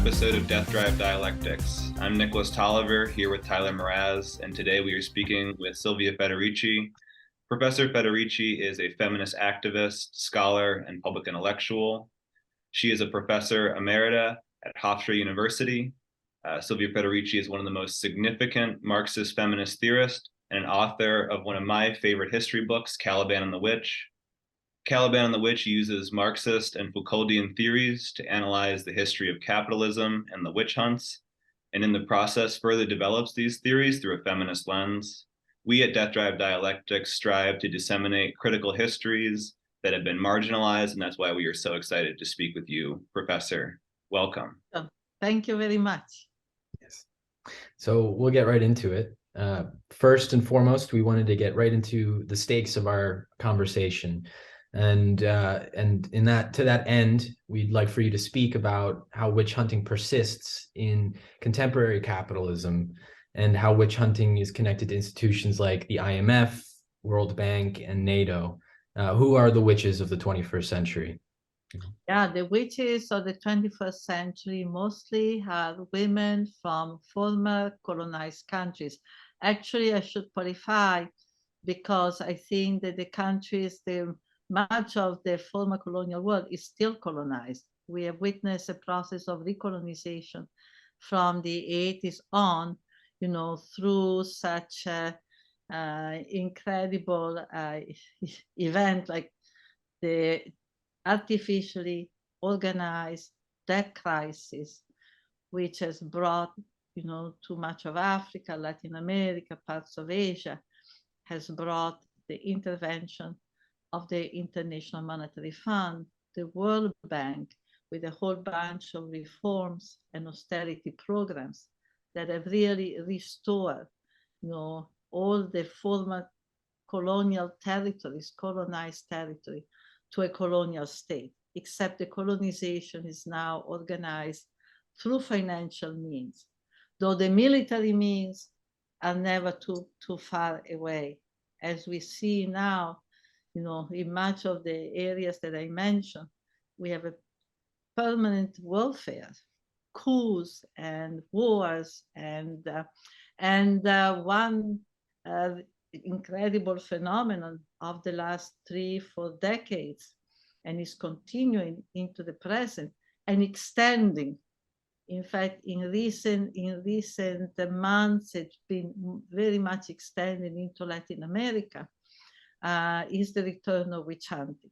episode of Death Drive Dialectics. I'm Nicholas Tolliver, here with Tyler Mraz, and today we are speaking with Silvia Federici. Professor Federici is a feminist activist, scholar, and public intellectual. She is a professor emerita at Hofstra University. Silvia Federici is one of the most significant Marxist feminist theorists and an author of one of my favorite history books, Caliban and The Witch. Caliban and The Witch uses Marxist and Foucauldian theories to analyze the history of capitalism and the witch hunts, and in the process further develops these theories through a feminist lens. We at Death Drive Dialectics strive to disseminate critical histories that have been marginalized, and that's why we are so excited to speak with you, Professor. Welcome. Oh, thank you very much. Yes. So we'll get right into it. First and foremost, we wanted to get right into the stakes of our conversation. And in to that end, we'd like for you to speak about how witch hunting persists in contemporary capitalism and how witch hunting is connected to institutions like the IMF, World Bank, and NATO. Who are the witches of the 21st century? Yeah, the witches of the 21st century mostly are women from former colonized countries. Actually, I should qualify because I think that the countries, much of the former colonial world is still colonized. We have witnessed a process of recolonization from the 80s on, through such incredible event like the artificially organized debt crisis, which has brought, too much of Africa, Latin America, parts of Asia, has brought the intervention of the International Monetary Fund, the World Bank, with a whole bunch of reforms and austerity programs that have really restored, all the former colonial territories, colonized territory, to a colonial state, except the colonization is now organized through financial means, though the military means are never too far away. As we see now, in much of the areas that I mentioned, we have a permanent warfare, coups and wars, and one incredible phenomenon of the last 3-4 decades, and is continuing into the present and extending. In fact, in recent months, it's been very much extended into Latin America. Is the return of witch hunting.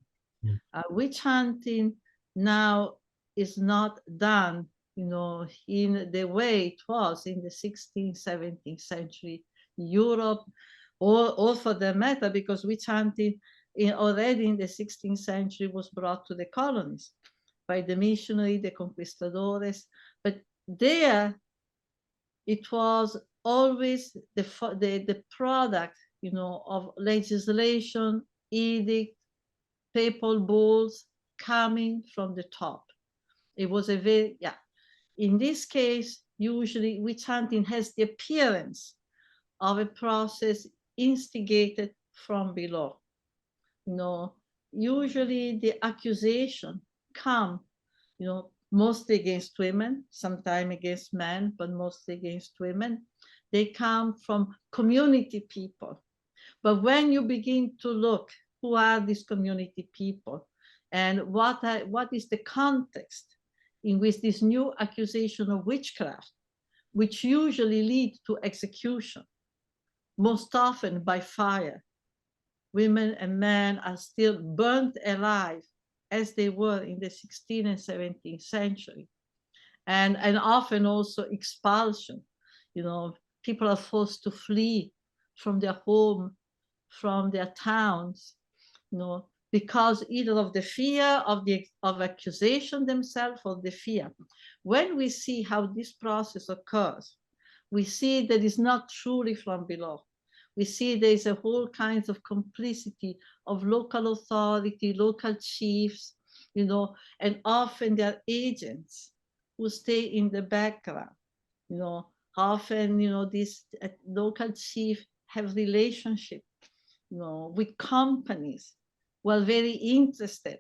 Witch hunting now is not done, in the way it was in the 16th, 17th century Europe, or for the matter, because witch hunting already in the 16th century was brought to the colonies by the missionary, the conquistadores, but there it was always the product, of legislation, edict, papal bulls coming from the top. It was in this case, usually witch hunting has the appearance of a process instigated from below. Usually the accusation come, mostly against women, sometimes against men, but mostly against women. They come from community people. But when you begin to look, who are these community people, and what is the context in which this new accusation of witchcraft, which usually lead to execution, most often by fire. Women and men are still burnt alive as they were in the 16th and 17th century. And often also expulsion. People are forced to flee from their home, from their towns, because either of the fear of accusation themselves or the fear. When we see how this process occurs, we see that it's not truly from below. We see there's a whole kinds of complicity of local authority, local chiefs, and often they're agents who stay in the background. Often, these local chiefs have relationship, with companies who are very interested,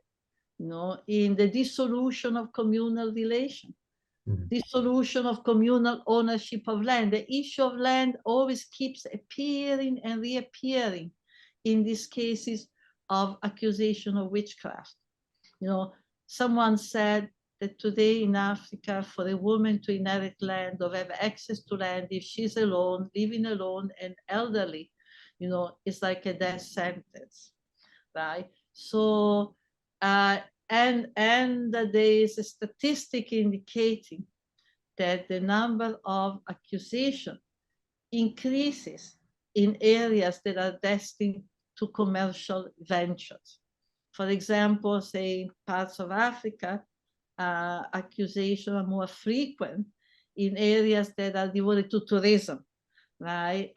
in the dissolution of communal relations. dissolution of communal ownership of land. The issue of land always keeps appearing and reappearing in these cases of accusation of witchcraft. You know, someone said that today in Africa, for a woman to inherit land or have access to land, if she's alone, living alone and elderly, you know, it's like a death sentence, right? So, and there is a statistic indicating that the number of accusations increases in areas that are destined to commercial ventures. For example, say in parts of Africa, accusations are more frequent in areas that are devoted to tourism, right?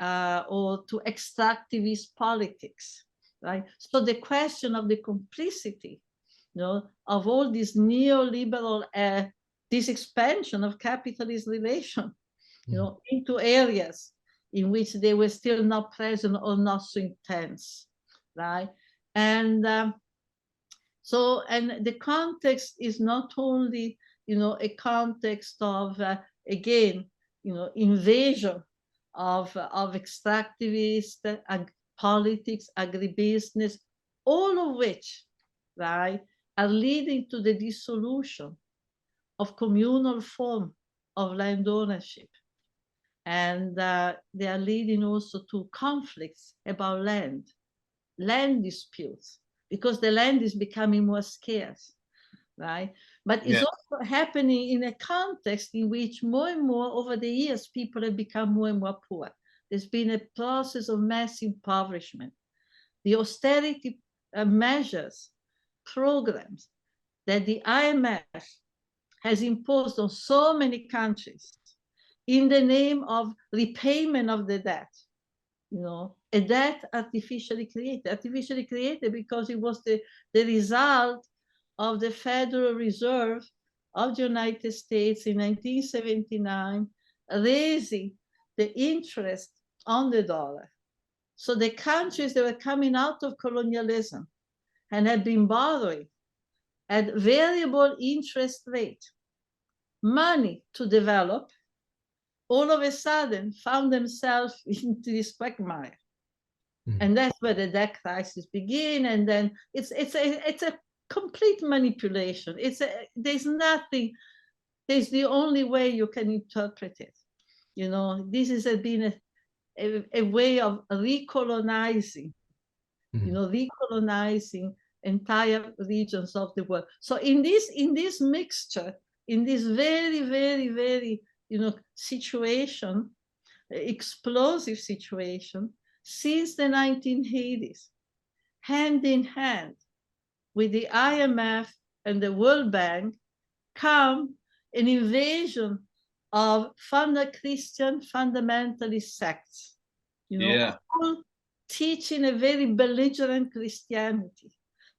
Or to extractivist politics, right? So the question of the complicity, you know, of all this neoliberal, this expansion of capitalist relation, you know, into areas in which they were still not present or not so intense, right? And so, and the context is not only, you know, a context of, again, you know, invasion of extractivist politics, agribusiness, all of which, right, are leading to the dissolution of communal form of land ownership. And they are leading also to conflicts about land disputes, because the land is becoming more scarce, right? But it's also happening in a context in which more and more over the years, people have become more and more poor. There's been a process of mass impoverishment. The austerity measures, programs that the IMF has imposed on so many countries in the name of repayment of the debt, you know, a debt artificially created because it was the result of the Federal Reserve of the United States in 1979 raising the interest on the dollar. So the countries that were coming out of colonialism and had been borrowing at variable interest rate money to develop, all of a sudden found themselves into this quagmire. And that's where the debt crisis began. And then it's a complete manipulation. There's nothing, there's the only way you can interpret it. You know, this has been a way of recolonizing, you know, recolonizing entire regions of the world. So in this mixture, in this very, very, very, you know, situation, explosive situation, since the 1980s, hand in hand with the IMF and the World Bank, come an invasion of Christian fundamentalist sects, you know, all teaching a very belligerent Christianity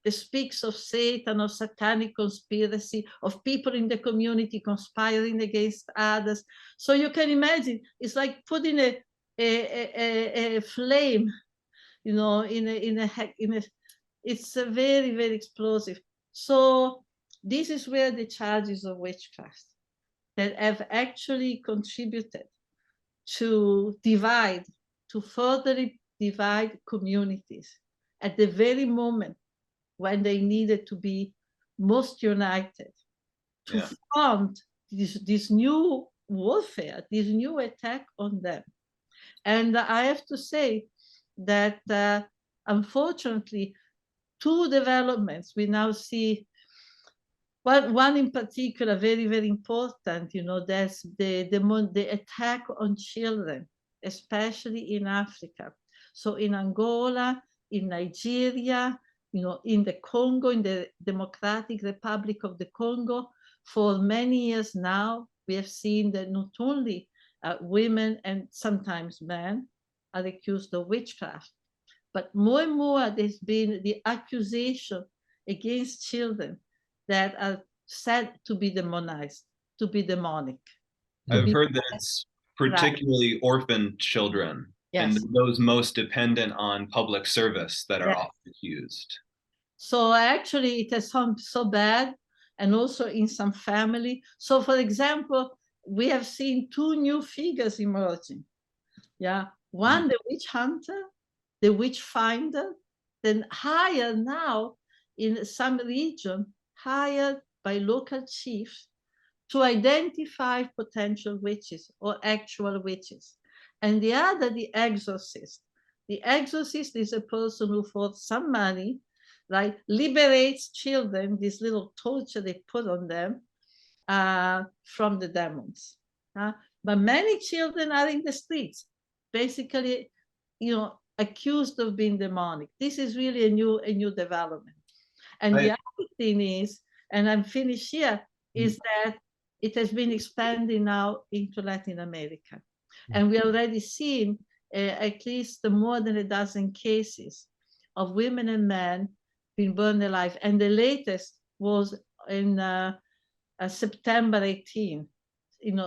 that speaks of Satan, of satanic conspiracy, of people in the community conspiring against others. So you can imagine, it's like putting a flame, you know, it's a very, very explosive. So this is where the charges of witchcraft that have actually contributed to further divide communities at the very moment when they needed to be most united to fund this new warfare, this new attack on them. And I have to say that unfortunately, two developments we now see. One in particular, very, very important, you know, that's the attack on children, especially in Africa. So in Angola, in Nigeria, you know, in the Congo, in the Democratic Republic of the Congo, for many years now, we have seen that not only women and sometimes men are accused of witchcraft, but more and more there's been the accusation against children that are said to be demonized, to be demonic. I've heard that it's particularly orphan children and those most dependent on public service that are often accused. So actually it has come so bad and also in some family. So for example, we have seen two new figures emerging. Yeah, one, the witch hunter, the witch finder, then hired now in some region, hired by local chiefs to identify potential witches or actual witches. And the other, the exorcist. The exorcist is a person who, for some money, right, liberates children, this little torture they put on them, from the demons. But many children are in the streets, basically, accused of being demonic. This is really a new development. And the other thing is, and I'm finished here, is that it has been expanding now into Latin America. And we already seen at least more than a dozen cases of women and men being burned alive. And the latest was in September 18.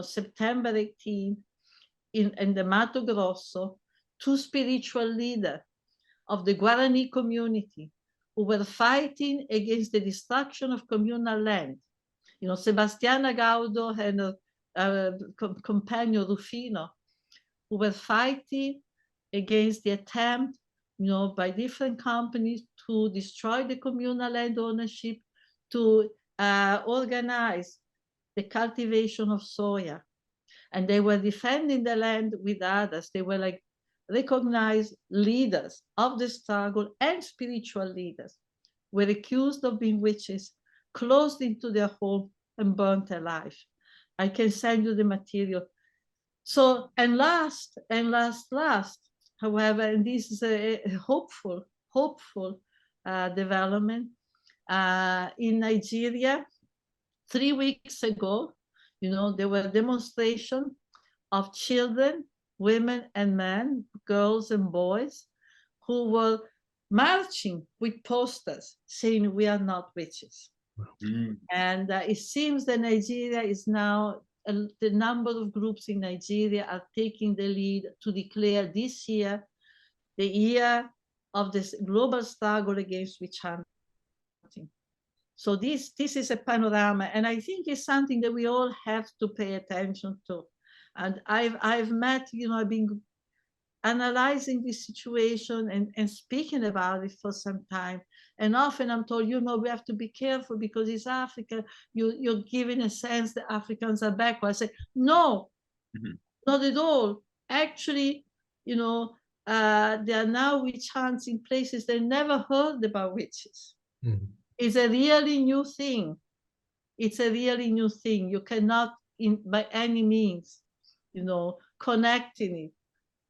September 18, in the Mato Grosso, two spiritual leaders of the Guarani community who were fighting against the destruction of communal land. Sebastiana Gaudo and her companion Rufino, who were fighting against the attempt, by different companies to destroy the communal land ownership, to organize the cultivation of soya. And they were defending the land with others. They were like recognized leaders of the struggle, and spiritual leaders were accused of being witches, closed into their home and burnt alive. I can send you the material. So, and last, however, and this is a hopeful development, in Nigeria, 3 weeks ago, there were demonstrations of children, women and men, girls and boys, who were marching with posters saying, "We are not witches." And it seems that Nigeria is now, the number of groups in Nigeria are taking the lead to declare this year the year of this global struggle against witch hunting. So this is a panorama, and I think it's something that we all have to pay attention to. And I've met, I've been analyzing this situation and speaking about it for some time. And often I'm told, we have to be careful because it's Africa. You're giving a sense that Africans are backward. I say, no, not at all. Actually, there are now witch hunts in places they never heard about witches. It's a really new thing. It's a really new thing. You cannot, by any means, connecting it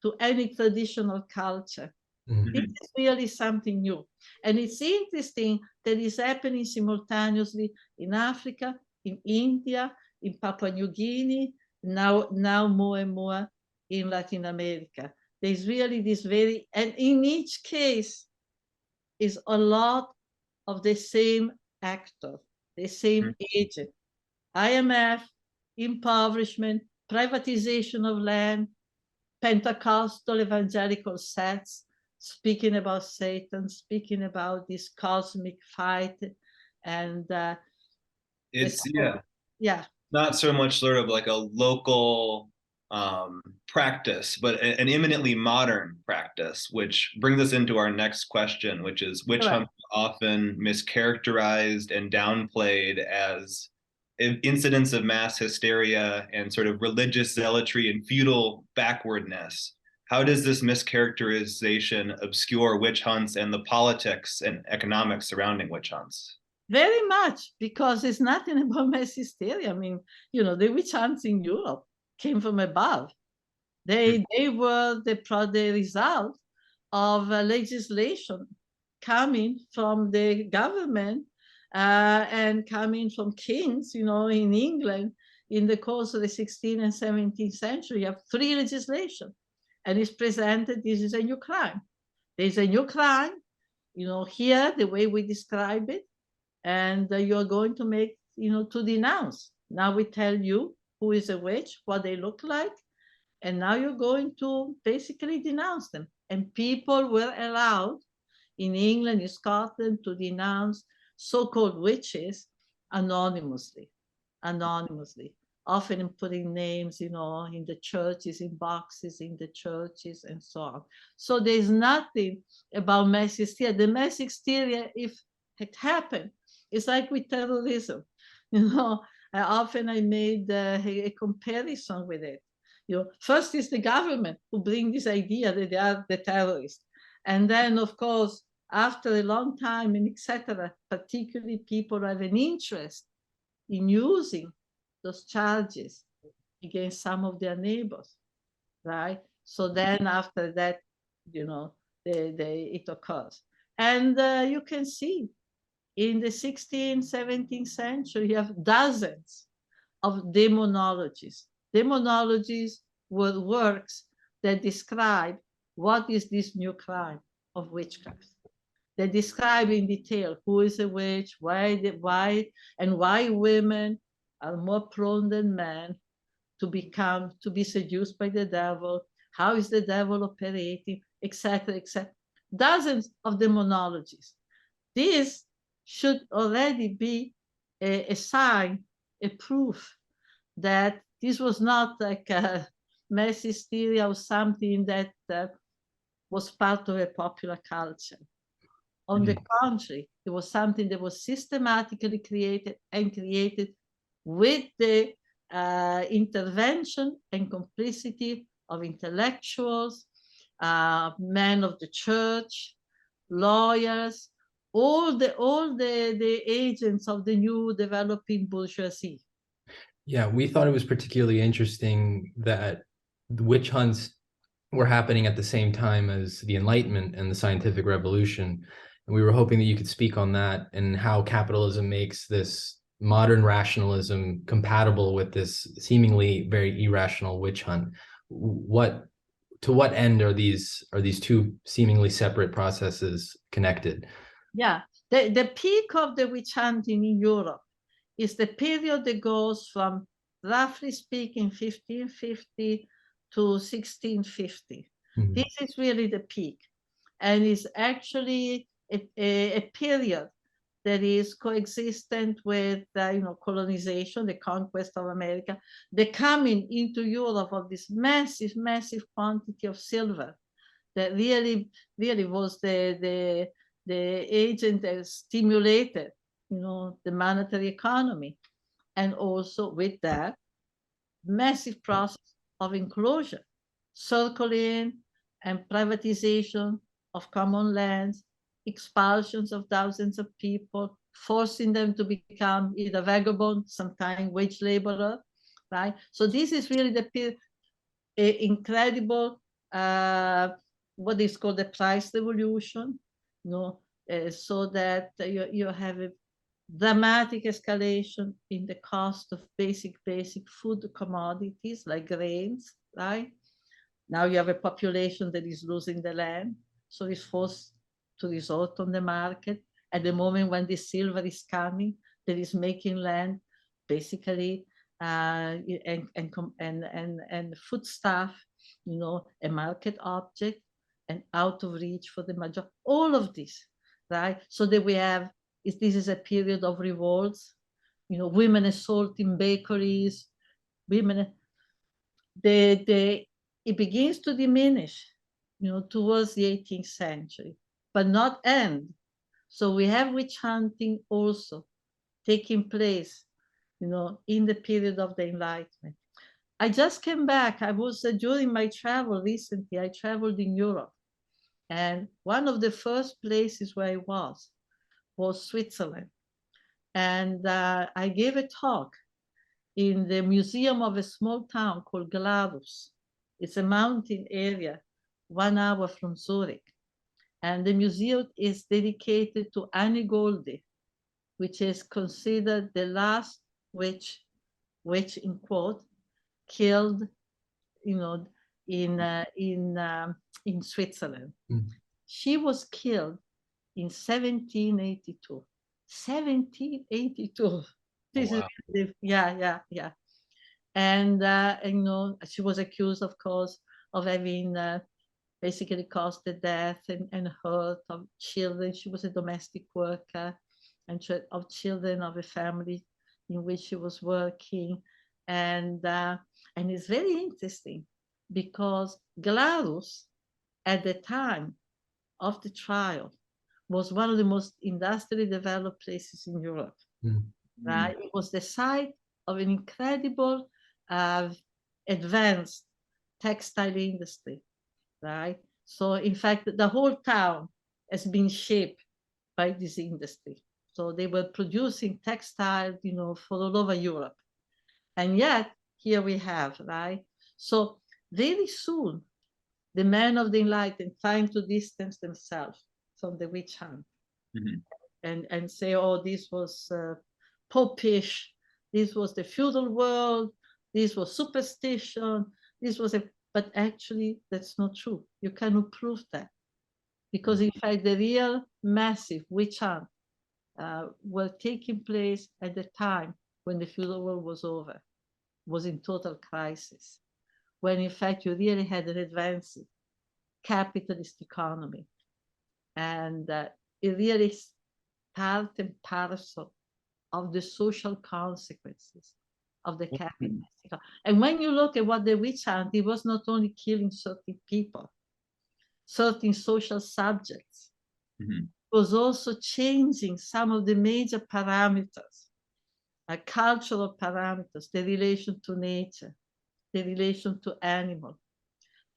to any traditional culture. This is really something new. And it's interesting that it's happening simultaneously in Africa, in India, in Papua New Guinea, now more and more in Latin America. There's really this and in each case is a lot of the same actor, the same agent. IMF, impoverishment, privatization of land, Pentecostal evangelical sects speaking about Satan, speaking about this cosmic fight, and it's not so much sort of like a local practice, but an eminently modern practice, which brings us into our next question, which is witch hunts are often mischaracterized and downplayed as incidents of mass hysteria and sort of religious zealotry and feudal backwardness. How does this mischaracterization obscure witch hunts and the politics and economics surrounding witch hunts? Very much, because it's nothing about mass hysteria. I mean, the witch hunts in Europe came from above. They were the result of legislation coming from the government and coming from kings, in England in the course of the 16th and 17th century. You have 3 legislation, and it's presented, this is a new crime. There's a new crime, here, the way we describe it, and you're going to make, to denounce. Now we tell you who is a witch, what they look like, and now you're going to basically denounce them. And people were allowed in England, in Scotland, to denounce so-called witches anonymously, often in putting names, in the churches, in boxes in the churches, and so on. So there's nothing about mass hysteria. The mass hysteria, if it happened, it's like with terrorism. I made a comparison with it. First is the government who bring this idea that they are the terrorists. And then, of course, after a long time, and etc., particularly people have an interest in using those charges against some of their neighbors, right? So then after that, it occurs. And you can see in the 16th, 17th century, you have dozens of demonologies. Demonologies were works that describe what is this new crime of witchcraft. They describe in detail who is a witch, why women are more prone than men to be seduced by the devil, how is the devil operating, etc., etc. Dozens of demonologies. This should already be a sign, a proof that this was not like a mass hysteria or something that was part of a popular culture. On the contrary, it was something that was systematically created with the intervention and complicity of intellectuals, men of the church, lawyers, all the agents of the new developing bourgeoisie. Yeah, we thought it was particularly interesting that the witch hunts were happening at the same time as the Enlightenment and the scientific revolution. And we were hoping that you could speak on that and how capitalism makes this modern rationalism compatible with this seemingly very irrational witch hunt. To what end are these two seemingly separate processes connected? Yeah, the peak of the witch hunting in Europe is the period that goes from, roughly speaking, 1550 to 1650. Mm-hmm. This is really the peak, and is actually a period that is coexistent with colonization, the conquest of America, the coming into Europe of this massive quantity of silver that really was the agent that stimulated the monetary economy. And also with that, massive process of enclosure, circling and privatization of common lands, expulsions of thousands of people, forcing them to become either vagabond, sometimes wage laborer, right? So this is really the incredible, what is called the price revolution, so that you have a dramatic escalation in the cost of basic food commodities like grains, right? Now you have a population that is losing the land, so it's forced to resort on the market. At the moment when the silver is coming, that is making land basically and foodstuff, a market object and out of reach for the majority. All of this, right? So that we have this is a period of revolts, women assaulting bakeries, it begins to diminish, towards the 18th century, but not end. So we have witch hunting also taking place, in the period of the Enlightenment. I just came back. I was during my travel recently, I traveled in Europe, and one of the first places where I was Switzerland. And I gave a talk in the museum of a small town called Glarus. It's a mountain area, 1 hour from Zurich. And the museum is dedicated to Annie Goldie, which is considered the last witch in quote, killed, in Switzerland. Mm. She was killed in 1782. 1782. This is yeah. And she was accused, of course, of having basically caused the death and hurt of children. She was a domestic worker, and of children of a family in which she was working. And it's very interesting because Glarus, at the time of the trial, was one of the most industrially developed places in Europe. Right? It was the site of an incredible advanced textile industry, right? So in fact, the whole town has been shaped by this industry. So they were producing textiles, for all over Europe. And yet, here we have, right? So very soon, the men of the Enlightenment trying to distance themselves from the witch hunt and say, oh, this was popish, this was the feudal world, this was superstition, but actually that's not true. You cannot prove that. Because in fact, the real massive witch hunt were taking place at the time when the feudal world was over, was in total crisis, when in fact you really had an advancing capitalist economy. And it really is part and parcel of the social consequences of the capitalist economy. And when you look at what the witch hunt, it was not only killing certain people, certain social subjects, was also changing some of the major parameters, cultural parameters, the relation to nature, the relation to animal,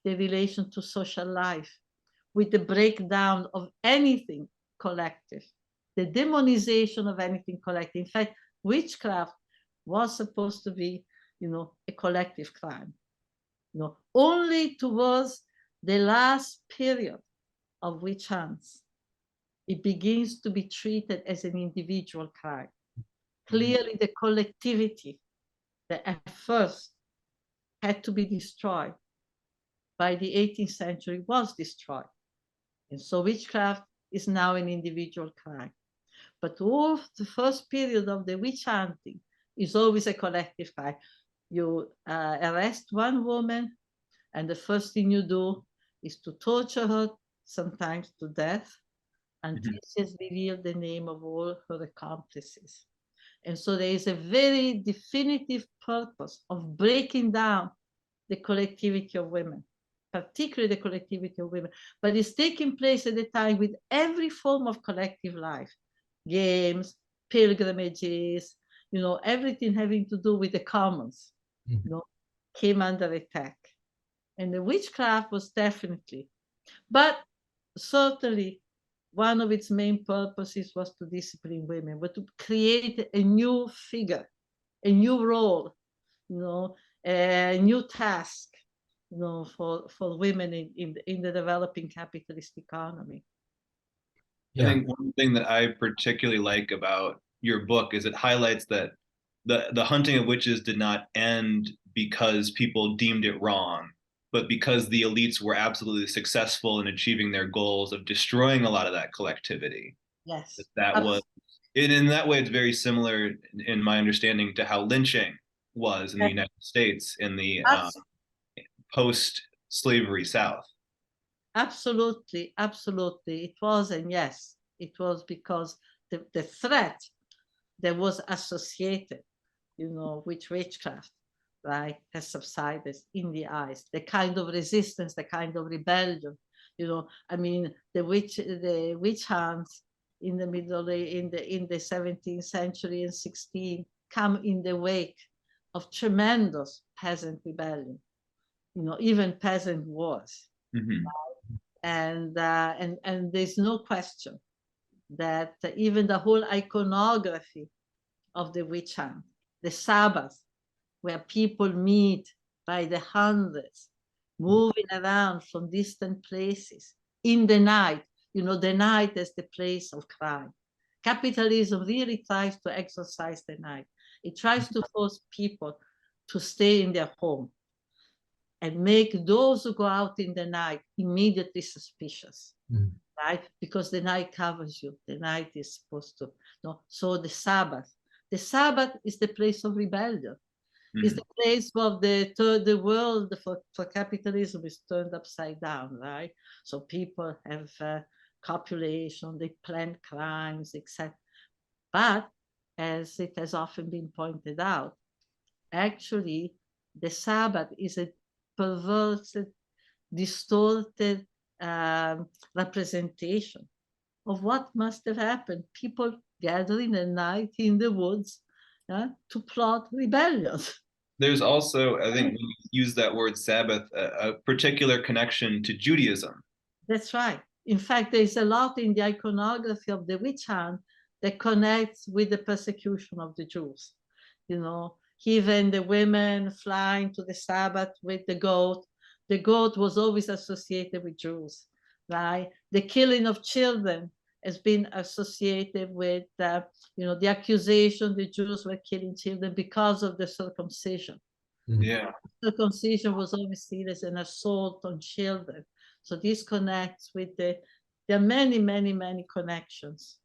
the relation to social life, with the breakdown of anything collective, the demonization of anything collective. In fact, witchcraft was supposed to be, a collective crime. Only towards the last period of witch hunts, it begins to be treated as an individual crime. Clearly, the collectivity that at first had to be destroyed by the 18th century was destroyed. And so witchcraft is now an individual crime. But all the first period of the witch hunting is always a collective crime. You arrest one woman, and the first thing you do is to torture her, sometimes to death, until she has revealed the name of all her accomplices. And so there is a very definitive purpose of breaking down the collectivity of women, particularly the collectivity of women. But it's taking place at the time with every form of collective life, games, pilgrimages, everything having to do with the commons, came under attack. And the witchcraft was definitely, but certainly one of its main purposes was to discipline women, but to create a new figure, a new role, a new task, for women in the developing capitalist economy. I think one thing that I particularly like about your book is it highlights that the hunting of witches did not end because people deemed it wrong, but because the elites were absolutely successful in achieving their goals of destroying a lot of that collectivity. Yes. That was, in that way, it's very similar, in my understanding, to how lynching was in the United States in the post-slavery South. Absolutely, absolutely. It was, and yes, it was because the threat that was associated, with witchcraft, right, has subsided in the eyes. The kind of resistance, the kind of rebellion, the witch hunts in the in the 17th century and 16th come in the wake of tremendous peasant rebellion, even peasant wars. And there's no question that even the whole iconography of the witch hunt, the Sabbath, where people meet by the hundreds, moving around from distant places in the night, the night as the place of crime. Capitalism really tries to exorcise the night. It tries to force people to stay in their home and make those who go out in the night immediately suspicious, right? Because the night covers you. The night is supposed to, So the Sabbath is the place of rebellion. It's the place where the world for capitalism is turned upside down, right? So people have copulation, they plan crimes, etc. But as it has often been pointed out, actually the Sabbath is a perverted, distorted representation of what must have happened. People gathering at night in the woods to plot rebellion. There's also, I think, when you use that word Sabbath, a particular connection to Judaism. That's right. In fact, there's a lot in the iconography of the witch hunt that connects with the persecution of the Jews. You know, even the women flying to the Sabbath with the goat was always associated with Jews, right? The killing of children has been associated with, the accusation the Jews were killing children because of the circumcision. Yeah. Circumcision was always seen as an assault on children. So this connects with there are many, many, many connections.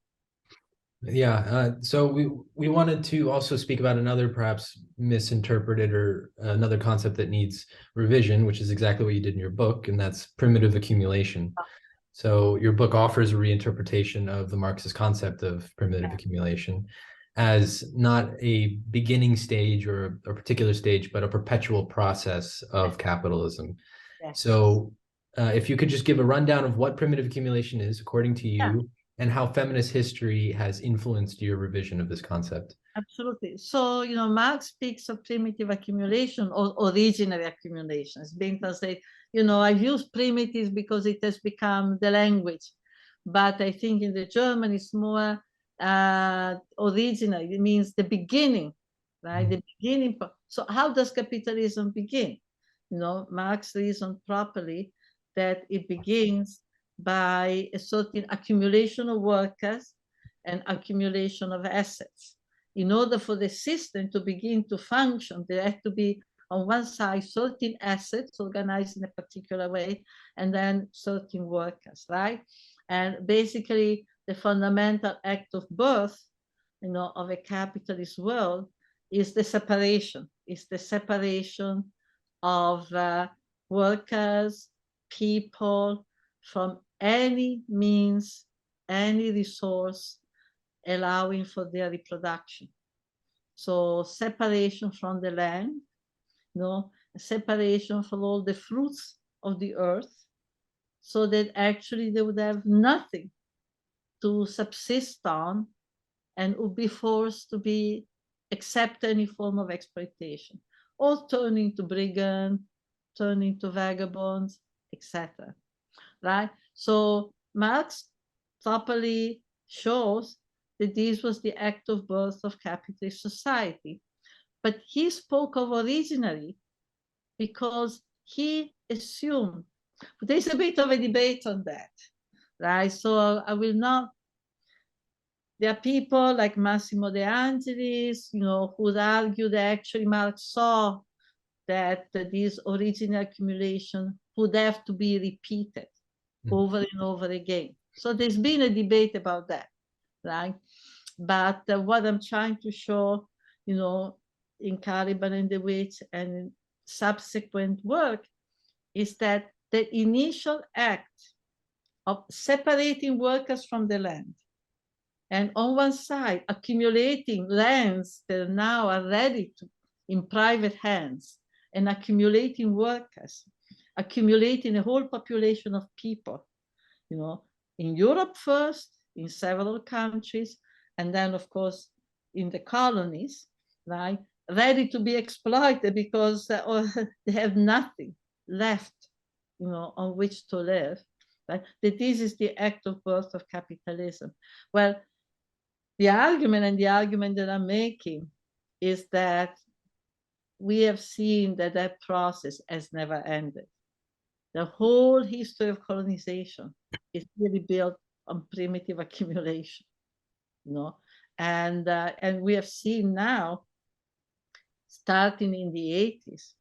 Yeah, so we wanted to also speak about another perhaps misinterpreted or another concept that needs revision, which is exactly what you did in your book, and that's primitive accumulation. So your book offers a reinterpretation of the Marxist concept of primitive accumulation as not a beginning stage or a particular stage, but a perpetual process of capitalism. Yes. So if you could just give a rundown of what primitive accumulation is, according to you, and how feminist history has influenced your revision of this concept. Absolutely. So, Marx speaks of primitive accumulation or originary accumulation. It's being translated. I've used primitives because it has become the language. But I think in the German it's more original. It means the beginning, right? The beginning. So how does capitalism begin? Marx reasoned properly that it begins by a certain accumulation of workers and accumulation of assets. In order for the system to begin to function, there have to be, on one side, certain assets organized in a particular way, and then certain workers, right? And basically, the fundamental act of birth, of a capitalist world is the separation. It's the separation of workers, people, from any means, any resource allowing for their reproduction. So separation from the land, separation from all the fruits of the earth, so that actually they would have nothing to subsist on and would be forced to accept any form of exploitation, or turn into brigands, turn into vagabonds, etc. Right? So Marx properly shows that this was the act of birth of capitalist society. But he spoke of originally because he assumed, but there's a bit of a debate on that, right? So I will not, there are people like Massimo De Angelis, who would argue that actually Marx saw that this original accumulation would have to be repeated over and over again. So there's been a debate about that, right? But what I'm trying to show, in Caliban and The Witch and in subsequent work is that the initial act of separating workers from the land, and on one side, accumulating lands that now are ready to, in private hands, and accumulating workers, accumulating a whole population of people, in Europe first, in several countries, and then, of course, in the colonies, right, ready to be exploited because they have nothing left, on which to live. Right? That this is the act of birth of capitalism. Well, the argument that I'm making is that we have seen that that process has never ended. The whole history of colonization is really built on primitive accumulation, and we have seen now, starting in the 80s,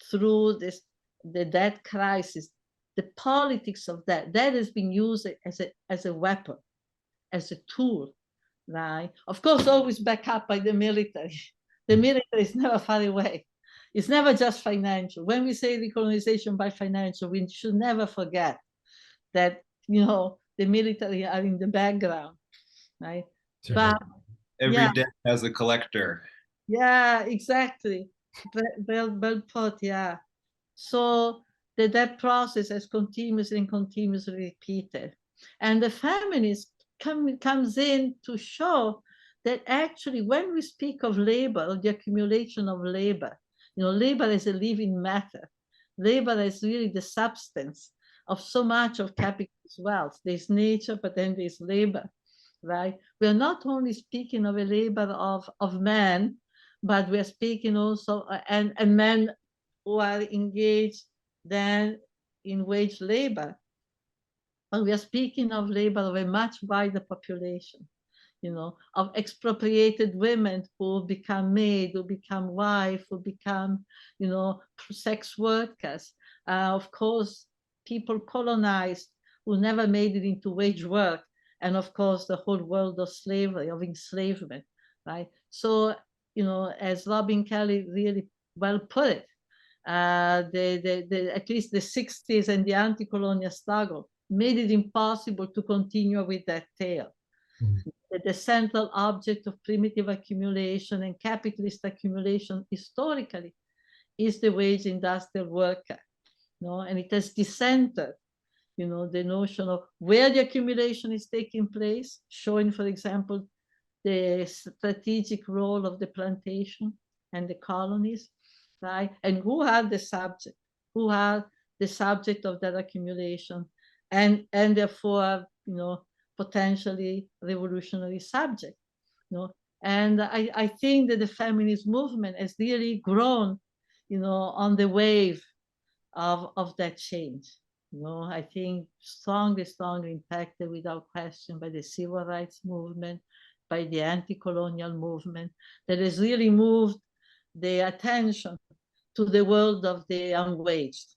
through the debt crisis, the politics of that has been used as a weapon, as a tool, right? Of course, always backed up by the military. The military is never far away. It's never just financial. When we say decolonization by financial, we should never forget that, the military are in the background, right? But Every yeah, debt has a collector. yeah, exactly. Well put, yeah. So that process is continuously and continuously repeated. And the feminist comes in to show that actually when we speak of labor, of the accumulation of labor, labor is a living matter. Labor is really the substance of so much of capitalist wealth. There's nature, but then there's labor, right? We're not only speaking of a labor of men, but we're speaking also, and men who are engaged then in wage labor. But we are speaking of labor of a much wider population, of expropriated women who become maid, who become wife, who become, sex workers. Of course, people colonized who never made it into wage work. And of course, the whole world of slavery, of enslavement, right? So, as Robin Kelly really well put it, at least the 60s and the anti-colonial struggle made it impossible to continue with that tale. That the central object of primitive accumulation and capitalist accumulation historically is the wage industrial worker, and it has decentered, the notion of where the accumulation is taking place, showing, for example, the strategic role of the plantation and the colonies, right? And who are the subject? Who are the subject of that accumulation? And therefore, potentially revolutionary subject. And I think that the feminist movement has really grown, on the wave of that change. I think strongly impacted without question by the civil rights movement, by the anti-colonial movement, that has really moved the attention to the world of the unwaged,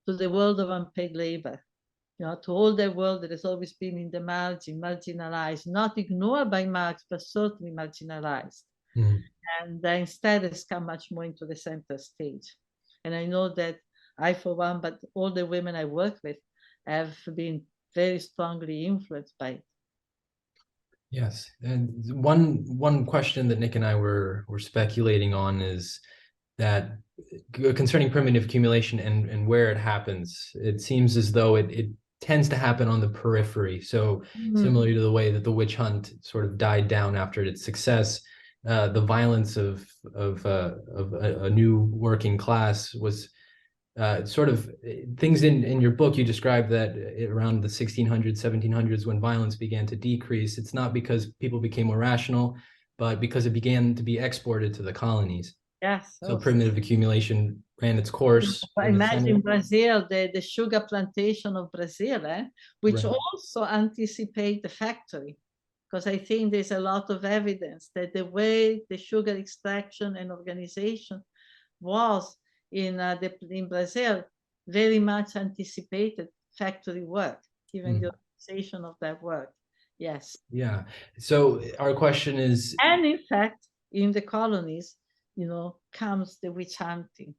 to the world of unpaid labor, to all that world that has always been in the margin, marginalized, not ignored by Marx, but certainly marginalized. And instead has come much more into the center stage. And I know that I, for one, but all the women I work with have been very strongly influenced by it. Yes, and one question that Nick and I were speculating on is that concerning primitive accumulation and where it happens, it seems as though it tends to happen on the periphery. So similar to the way that the witch hunt sort of died down after its success, the violence of a new working class was sort of things in your book. You described that around the 1600s, 1700s, when violence began to decrease, it's not because people became more rational, but because it began to be exported to the colonies. Yes. So primitive accumulation ran its course. Imagine Brazil, the sugar plantation of Brazil, which also anticipate the factory. Because I think there's a lot of evidence that the way the sugar extraction and organization was in Brazil very much anticipated factory work, even the organization of that work. Yes. Yeah. So our question is, and in fact, in the colonies, comes the witch hunting.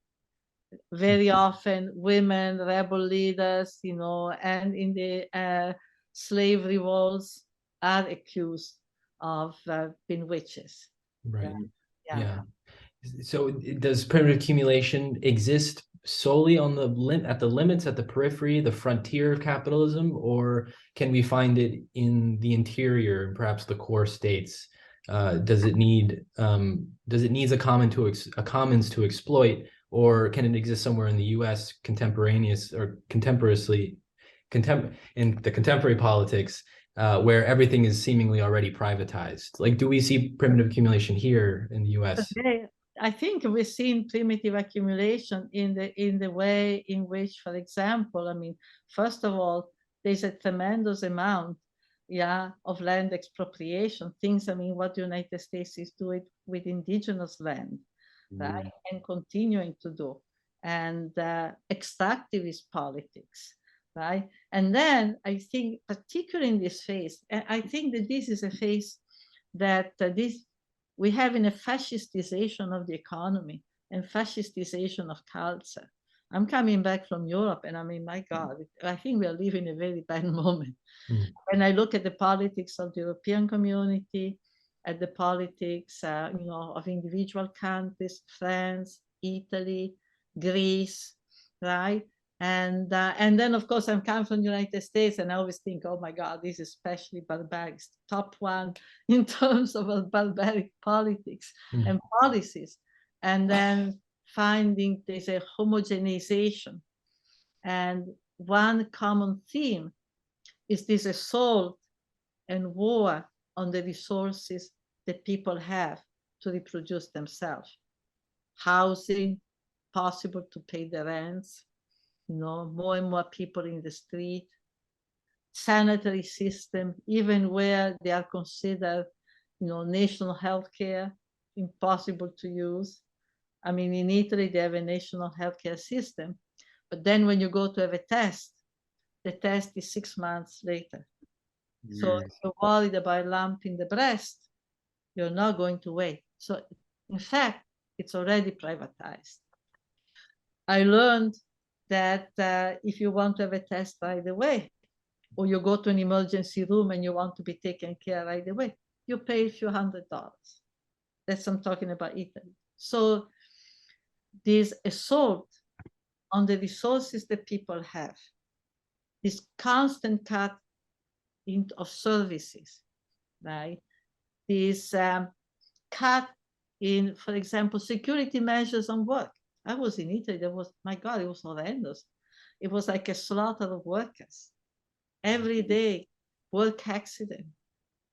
Very often, women, rebel leaders, and in the slave revolts are accused of being witches. Right. Yeah. So does primitive accumulation exist solely on the limits, at the periphery, the frontier of capitalism, or can we find it in the interior, perhaps the core states? Does it need a commons to exploit, or can it exist somewhere in the U.S. contemporaneously in the contemporary politics, where everything is seemingly already privatized? Like, do we see primitive accumulation here in the U.S.? I think we've seen primitive accumulation in the way in which, for example, first of all, there's a tremendous amount, of land expropriation. What the United States is doing with indigenous land, right, and continuing to do, and extractivist politics, right. And then I think, particularly in this phase, and I think that this is a phase that we have in a fascistization of the economy and fascistization of culture. I'm coming back from Europe, and my God, I think we are living a very bad moment. When I look at the politics of the European community, at the politics, of individual countries, France, Italy, Greece, right? And then, of course, I'm coming from the United States, and I always think, oh my God, this is especially barbaric. It's the top one in terms of barbaric politics and policies. And then finding there's a homogenization. And one common theme is this assault and war on the resources that people have to reproduce themselves. Housing, possible to pay the rents, more and more people in the street, sanitary system, even where they are considered, national health care, impossible to use. I mean, in Italy, they have a national healthcare system, but then when you go to have a test, the test is 6 months later. So if you're worried about a lump in the breast, you're not going to wait. So in fact, it's already privatized. I learned that if you want to have a test right away, or you go to an emergency room and you want to be taken care right away, you pay a few $100s. That's I'm talking about Italy. So this assault on the resources that people have, this constant cut of services, right? This cut in, for example, security measures on work. I was in Italy, my God, it was horrendous. It was like a slaughter of workers. Every day, work accident,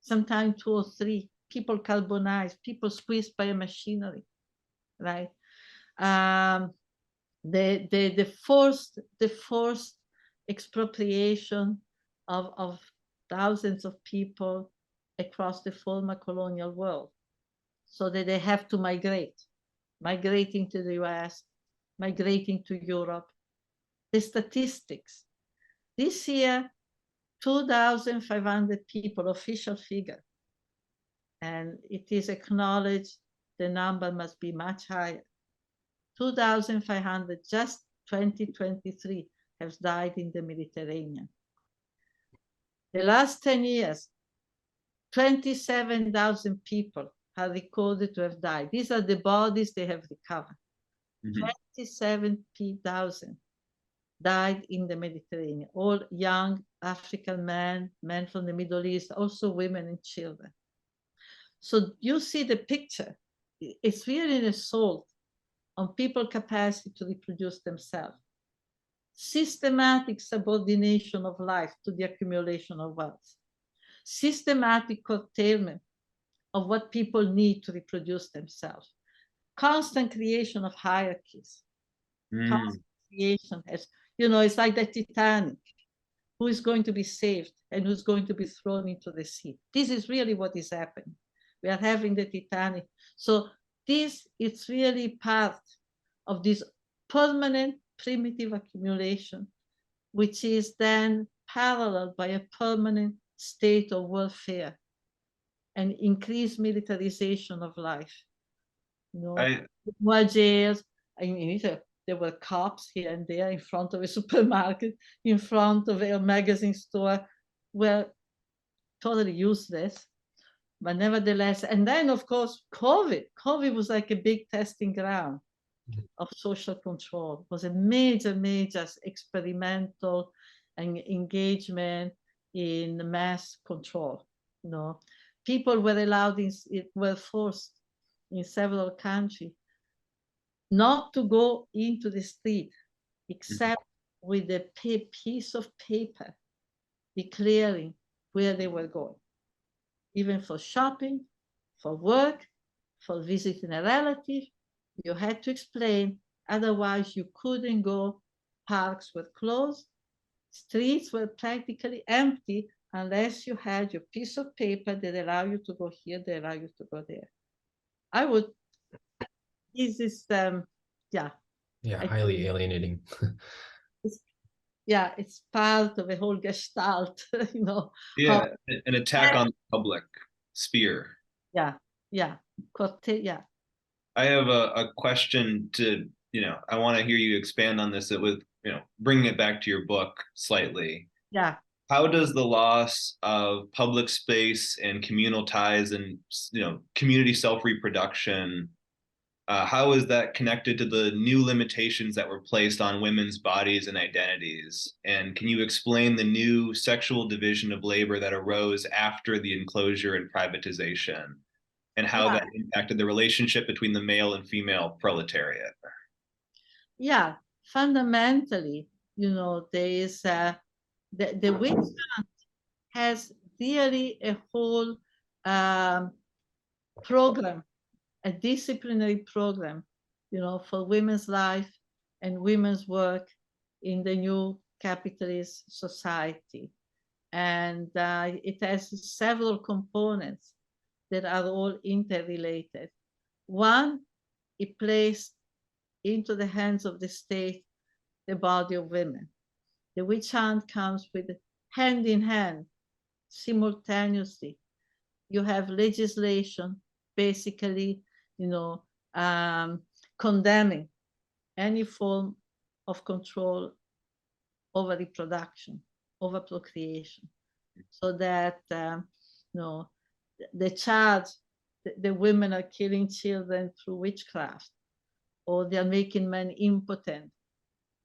sometimes 2 or 3, people carbonized, people squeezed by a machinery, right? The forced expropriation of thousands of people across the former colonial world, so that they have to migrating to the US, migrating to Europe. The statistics. This year, 2,500 people, official figure. And it is acknowledged the number must be much higher. 2,500, just 2023, have died in the Mediterranean. The last 10 years, 27,000 people are recorded to have died. These are the bodies they have recovered. 27,000 died in the Mediterranean, all young African men from the Middle East, also women and children. So you see the picture. It's really an assault on people's capacity to reproduce themselves. Systematic subordination of life to the accumulation of wealth. Systematic curtailment of what people need to reproduce themselves. Constant creation of hierarchies. Constant creation as, it's like the Titanic. Who is going to be saved and who's going to be thrown into the sea? This is really what is happening. We are having the Titanic. So this is really part of this permanent primitive accumulation, which is then paralleled by a permanent state of warfare and increased militarization of life. More jails. There were cops here and there in front of a supermarket, in front of a magazine store, were totally useless. But nevertheless, and then of course, COVID was like a big testing ground of social control. It was a major, major experimental engagement in mass control. People were allowed, were forced in several countries not to go into the street except with a piece of paper declaring where they were going, even for shopping, for work, for visiting a relative. You had to explain, otherwise you couldn't go. Parks were closed, streets were practically empty unless you had your piece of paper that allowed you to go here, that allowed you to go there. This is, highly alienating. It's part of a whole gestalt, Yeah, an attack on the public sphere. Yeah. I have a question to, I want to hear you expand on this with, bringing it back to your book slightly. Yeah. how does the loss of public space and communal ties and community self-reproduction, how is that connected to the new limitations that were placed on women's bodies and identities? And can you explain the new sexual division of labor that arose after the enclosure and privatization, and how that impacted the relationship between the male and female proletariat? Yeah, fundamentally, there is the witch hunt has really a whole program, a disciplinary program, for women's life and women's work in the new capitalist society. And it has several components that are all interrelated. One, it placed into the hands of the state the body of women. The witch hunt comes with hand in hand, simultaneously. You have legislation basically, condemning any form of control over reproduction, over procreation, so that the charge the women are killing children through witchcraft, or they are making men impotent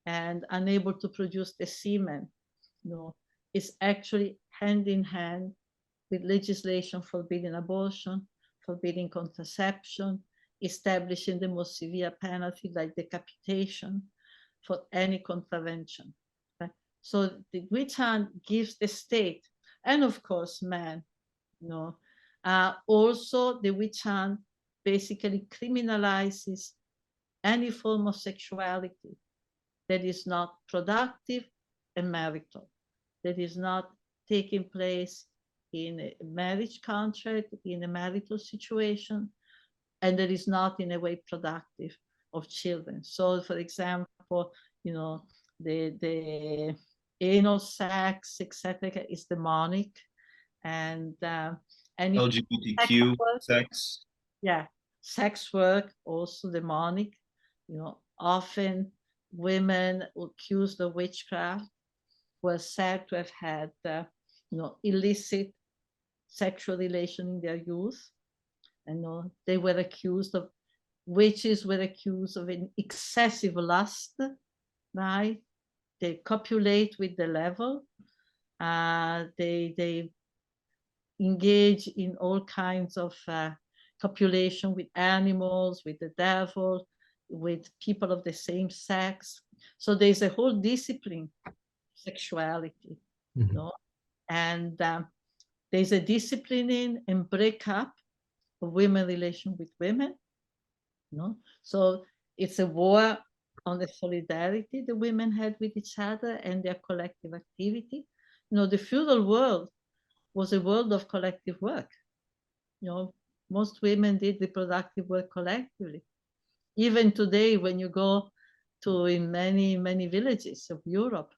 and unable to produce the semen, is actually hand in hand with legislation forbidding abortion, forbidding contraception, establishing the most severe penalty like decapitation for any contravention. Right? So the witch hunt gives the state, and of course man, also the witch hunt basically criminalizes any form of sexuality that is not productive and marital, that is not taking place in a marriage contract, in a marital situation, and that is not in a way productive of children. So, for example, the anal sex, etc., is demonic, and LGBTQ sex. Yeah, sex work also demonic. Often women accused of witchcraft were said to have had, illicit sexual relation in their youth, and they were accused of, witches were accused of an excessive lust, right? They copulate with the level. They engage in all kinds of copulation with animals, with the devil, with people of the same sex. So there's a whole discipline, sexuality, and there's a discipline in and breakup of women relation with women. So it's a war on the solidarity the women had with each other and their collective activity. The feudal world was a world of collective work. Most women did reproductive work collectively. Even today, when you go to in many, many villages of Europe,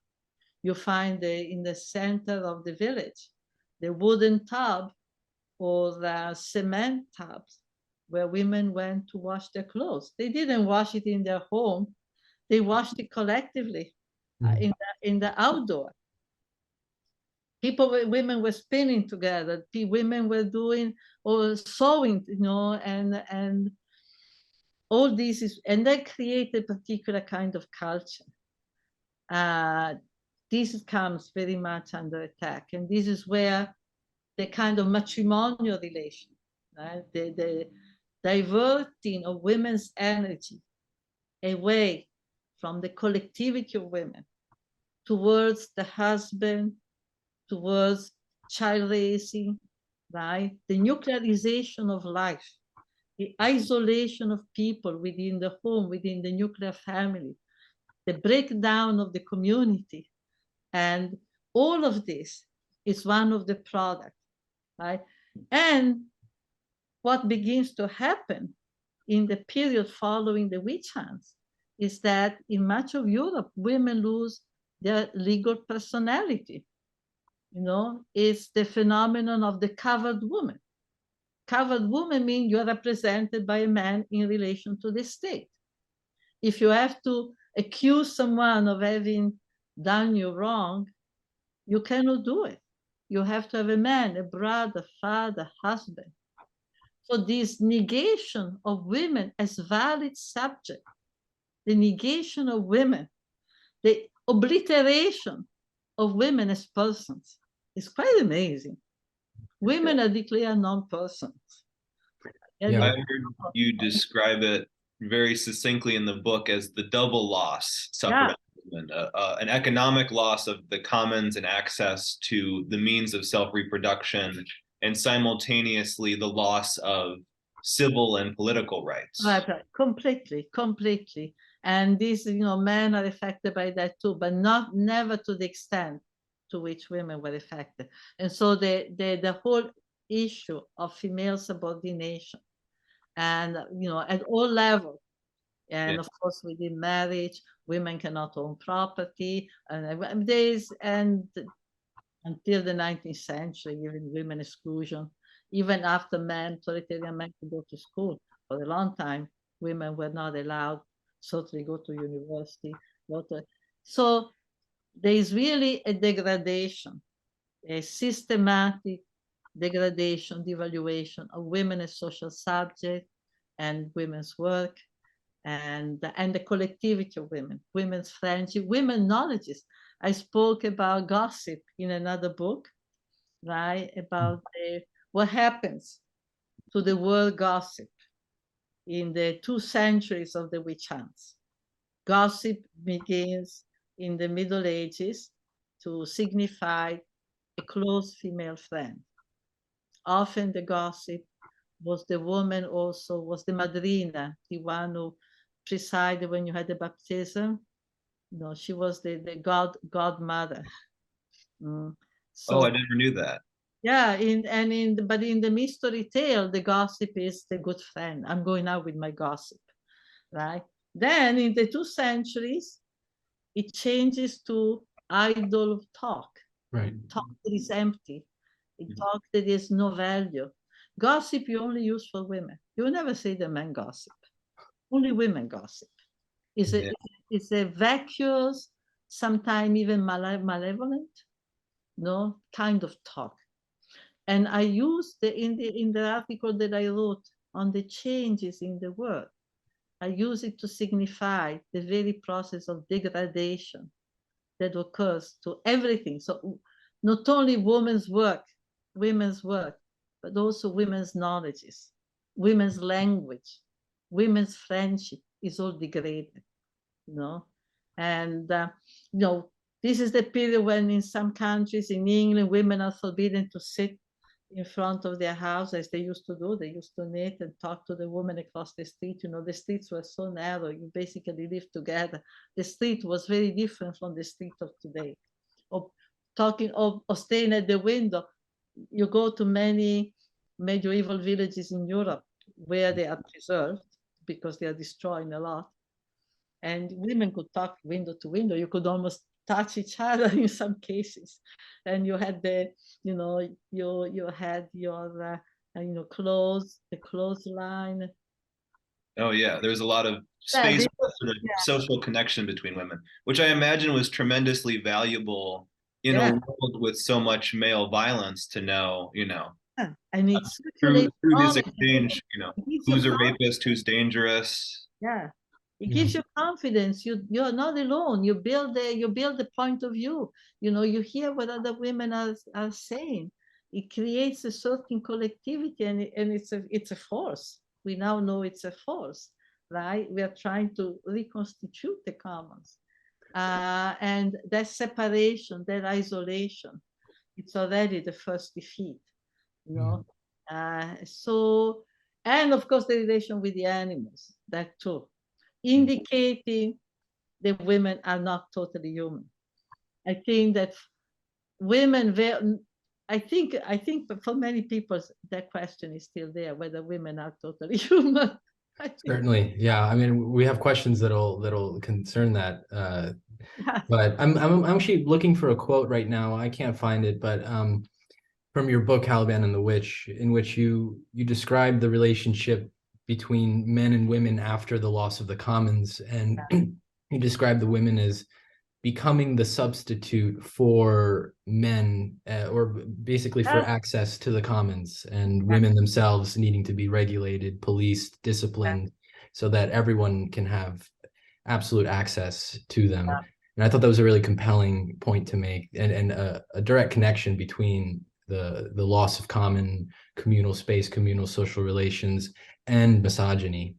you find in the center of the village, the wooden tub or the cement tubs where women went to wash their clothes. They didn't wash it in their home. They washed it collectively in the outdoor. Women were spinning together. Women were doing or sewing, and all this and that created a particular kind of culture. This comes very much under attack, and this is where the kind of matrimonial relation, right? The diverting of women's energy away from the collectivity of women towards the husband, towards child raising, right? The nuclearization of life, the isolation of people within the home, within the nuclear family, the breakdown of the community. And all of this is one of the products, right? And what begins to happen in the period following the witch hunts is that in much of Europe, women lose their legal personality. It's the phenomenon of the covered woman. Covered woman means you're represented by a man in relation to the state. If you have to accuse someone of having done you wrong, You cannot do it. You have to have a man, a brother, father, husband. So this negation of women as valid subject, the negation of women, the obliteration of women as persons is quite amazing. Women are declared non-persons. Yeah. I heard you describe it very succinctly in the book as the double loss suffered by women, an economic loss of the commons and access to the means of self-reproduction, and simultaneously the loss of civil and political rights. Right. Completely. And these, men are affected by that too, but never to the extent to which women were affected. And so the whole issue of female subordination, and at all levels, and of course within marriage, women cannot own property, and days and until the 19th century, even women exclusion, even after proletarian men could go to school for a long time, women were not allowed, certainly go to university. So there is really a degradation, a systematic degradation, devaluation of women as social subject and women's work, and the collectivity of women, women's friendship, women knowledges. I spoke about gossip in another book, right? About what happens to the word gossip in the 2 centuries of the witch hunts. Gossip begins in the Middle Ages to signify a close female friend. Often the gossip was the woman, also was the madrina, the one who presided when you had the baptism. No, she was the godmother. So, I never knew that. Yeah, but in the mystery tale, the gossip is the good friend. I'm going out with my gossip, right? Then in the 2 centuries, it changes to idle talk. Right. Talk that is empty. Talk that is no value. Gossip you only use for women. You never say the men gossip. Only women gossip. It's a vacuous, sometimes even malevolent, kind of talk. And I used in the article that I wrote on the changes in the world, I use it to signify the very process of degradation that occurs to everything. So not only women's work, but also women's knowledges, women's language, women's friendship is all degraded, And, this is the period when in some countries, in England, women are forbidden to sit in front of their house as they used to do. They used to knit and talk to the woman across the street. The streets were so narrow, you basically lived together. The street was very different from the street of today. Or talking or staying at the window. You go to many medieval villages in Europe where they are preserved because they are destroying a lot. And women could talk window to window. You could almost touch each other in some cases. And you had you had your clothes, the clothesline. Oh yeah, there's a lot of space, social connection between women, which I imagine was tremendously valuable in a world with so much male violence to know, and it's through this exchange, who's a rapist, who's dangerous. Yeah. It gives you confidence. You're not alone. You build the point of view. You hear what other women are saying. It creates a certain collectivity, and it's a force. We now know it's a force, right? We are trying to reconstitute the commons, and that separation, that isolation, it's already the first defeat. So, and of course the relation with the animals, that too, indicating that women are not totally human. I think that women, I think for many people that question is still there, whether women are totally human. Certainly, yeah. I mean, we have questions that'll concern that. But I'm actually looking for a quote right now. I can't find it, but from your book Caliban and the Witch, in which you describe the relationship between men and women after the loss of the commons, and you describe the women as becoming the substitute for men, or basically for access to the commons, and women themselves needing to be regulated, policed, disciplined, so that everyone can have absolute access to them. And I thought that was a really compelling point to make, and a direct connection between the loss of common communal space, communal social relations, and misogyny.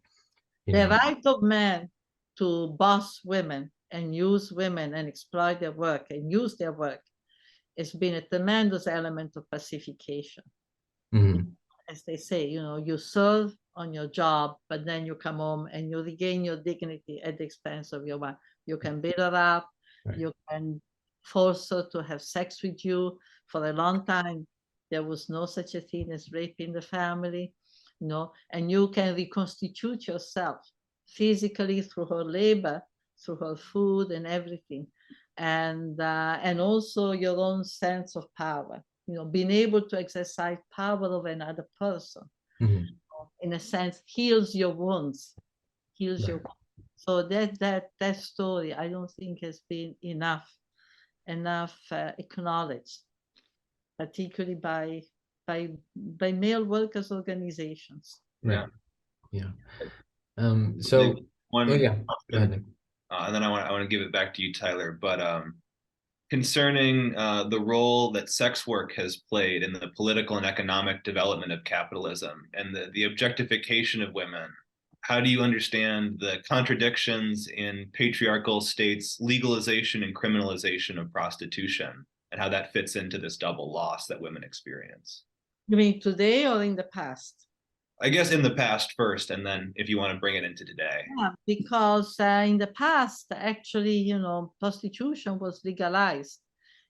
The right of men to boss women and use women and exploit their work and use their work has been a tremendous element of pacification. Mm-hmm. As they say, you serve on your job, but then you come home and you regain your dignity at the expense of your wife. You can beat her up, right. You can force her to have sex with you. For a long time, there was no such a thing as rape in the family, and you can reconstitute yourself physically through her labor, through her food and everything, and also your own sense of power. Being able to exercise power over another person, in a sense, heals your wounds, heals your wounds. So that story, I don't think has been enough acknowledged, particularly by male workers' organizations. Right. Yeah. So one. Oh yeah. Go ahead, Nick. And then I want to give it back to you, Tyler. But concerning the role that sex work has played in the political and economic development of capitalism and the objectification of women, how do you understand the contradictions in patriarchal states' legalization and criminalization of prostitution, and how that fits into this double loss that women experience? You mean today or in the past? I guess in the past first, and then if you want to bring it into today. Yeah, because in the past, actually, prostitution was legalized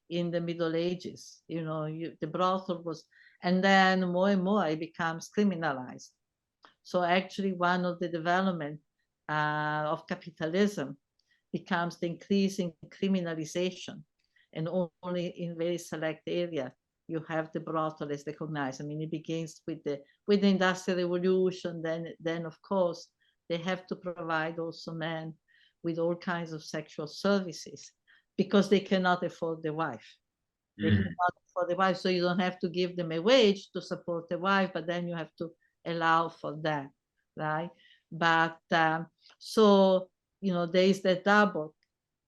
in the Middle Ages. The brothel was, and then more and more it becomes criminalized. So actually, one of the development of capitalism becomes the increasing criminalization, and only in very select areas you have the brothel as recognized. I mean, it begins with the Industrial Revolution. Then of course they have to provide also men with all kinds of sexual services because they cannot afford the wife. They cannot afford the wife, so you don't have to give them a wage to support the wife, but then you have to allow for that, right? But so there is that double.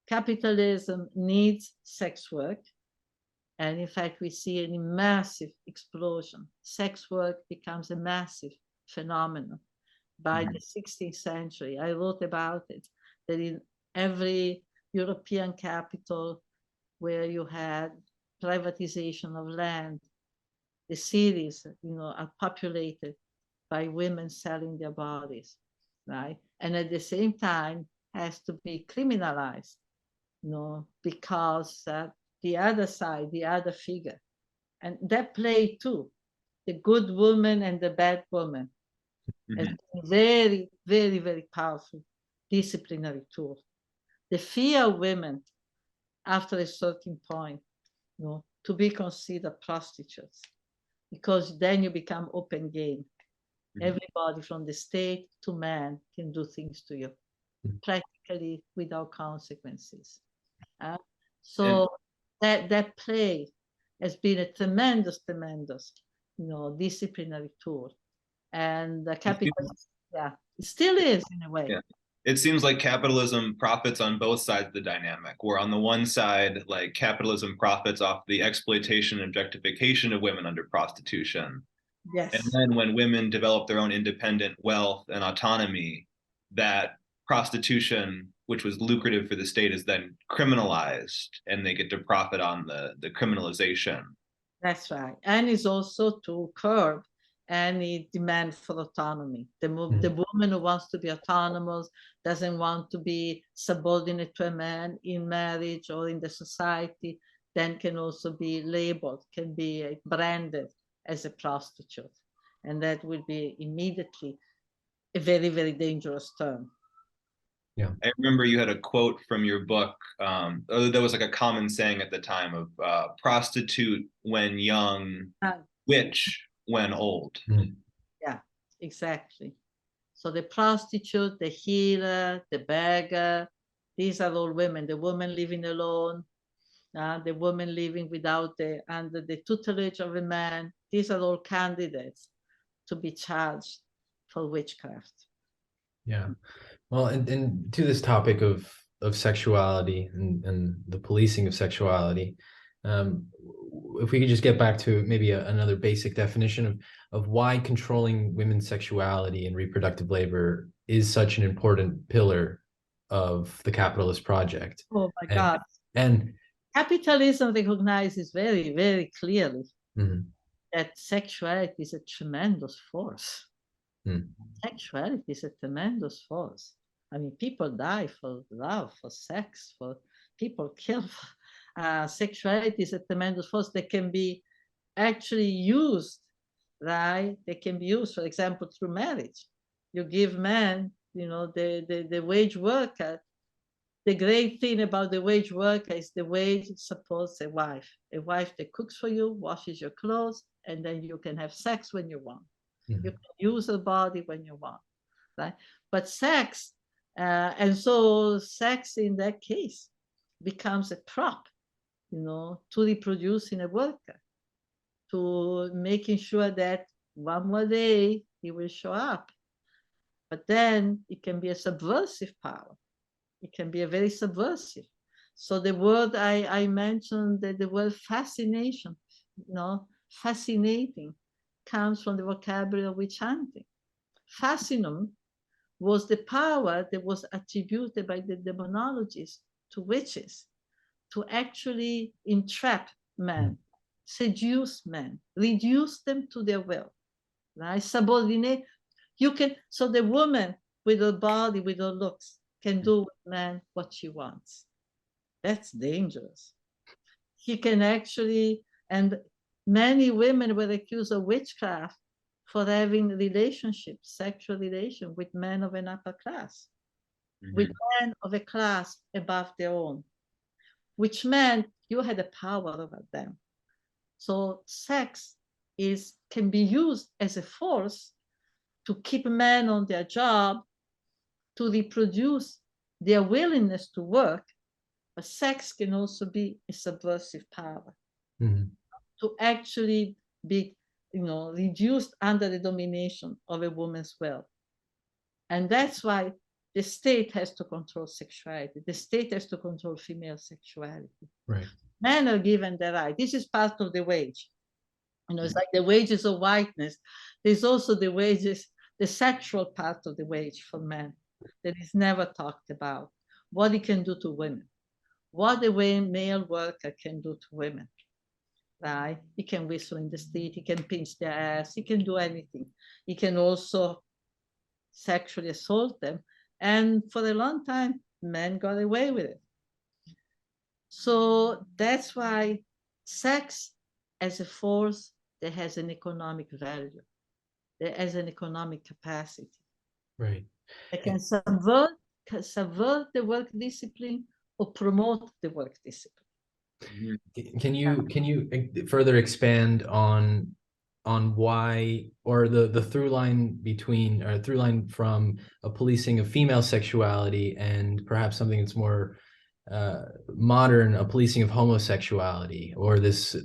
Capitalism needs sex work. And in fact, we see a massive explosion. Sex work becomes a massive phenomenon. By the 16th century, I wrote about it, that in every European capital where you had privatization of land, the cities, are populated by women selling their bodies, right? And at the same time, has to be criminalized, because the other side, the other figure, and that play too, the good woman and the bad woman, as very, very, very powerful disciplinary tool. The fear of women after a certain point, to be considered prostitutes, because then you become open game. Everybody from the state to man can do things to you, practically without consequences. So that play has been a tremendous, disciplinary tool. And the capitalism, it still is in a way. Yeah. It seems like capitalism profits on both sides of the dynamic, where on the one side, like capitalism profits off the exploitation and objectification of women under prostitution. Yes. And then when women develop their own independent wealth and autonomy, that prostitution, which was lucrative for the state, is then criminalized, and they get to profit on the criminalization. That's right. And it's also to curb any demand for autonomy. The woman who wants to be autonomous, doesn't want to be subordinate to a man in marriage or in the society, then can also be labeled, can be branded as a prostitute. And that will be immediately a very, very dangerous term. Yeah. I remember you had a quote from your book. There was like a common saying at the time of prostitute when young, witch when old. Yeah, exactly. So the prostitute, the healer, the beggar, These are all women, the woman living alone, the woman living under the tutelage of a man. These are all candidates to be charged for witchcraft. Yeah. Well, and to this topic of sexuality and the policing of sexuality, if we could just get back to maybe another basic definition of why controlling women's sexuality and reproductive labor is such an important pillar of the capitalist project. Oh my God. And capitalism recognizes very, very clearly that sexuality is a tremendous force. Sexuality is a tremendous force. I mean, people die for love, for sex, for people kill. Sexuality is a tremendous force that can be actually used, right? They can be used, for example, through marriage. You give men, the wage worker. The great thing about the wage worker is the wage supports a wife that cooks for you, washes your clothes, and then you can have sex when you want. You can use her body when you want, right? But sex, and so sex in that case becomes a prop, to reproducing a worker, to making sure that one more day he will show up. But then it can be a subversive power. It can be a very subversive. So the word I mentioned, the word fascination, fascinating, comes from the vocabulary of witch hunting. Fascinum was the power that was attributed by the demonologists to witches to actually entrap men, seduce men, reduce them to their will, right? Subordinate. So the woman with her body, with her looks, can do with man what she wants. That's dangerous. He can actually, and many women were accused of witchcraft for having relationships, sexual relations with men of an upper class, with men of a class above their own, which meant you had a power over them. So sex can be used as a force to keep men on their job, to reproduce their willingness to work, but sex can also be a subversive power to actually be, reduced under the domination of a woman's will. And that's why the state has to control sexuality. The state has to control female sexuality. Right. Men are given the right. This is part of the wage. It's like the wages of whiteness. There's also the wages, the sexual part of the wage for men that is never talked about. What it can do to women, what the way male worker can do to women, right? He can whistle in the street, he can pinch their ass, he can do anything. He can also sexually assault them. And for a long time, men got away with it. So that's why sex as a force that has an economic value, that has an economic capacity. Right. That can subvert the work discipline or promote the work discipline. Can you further expand on why, or the through line from a policing of female sexuality and perhaps something that's more modern, a policing of homosexuality, or this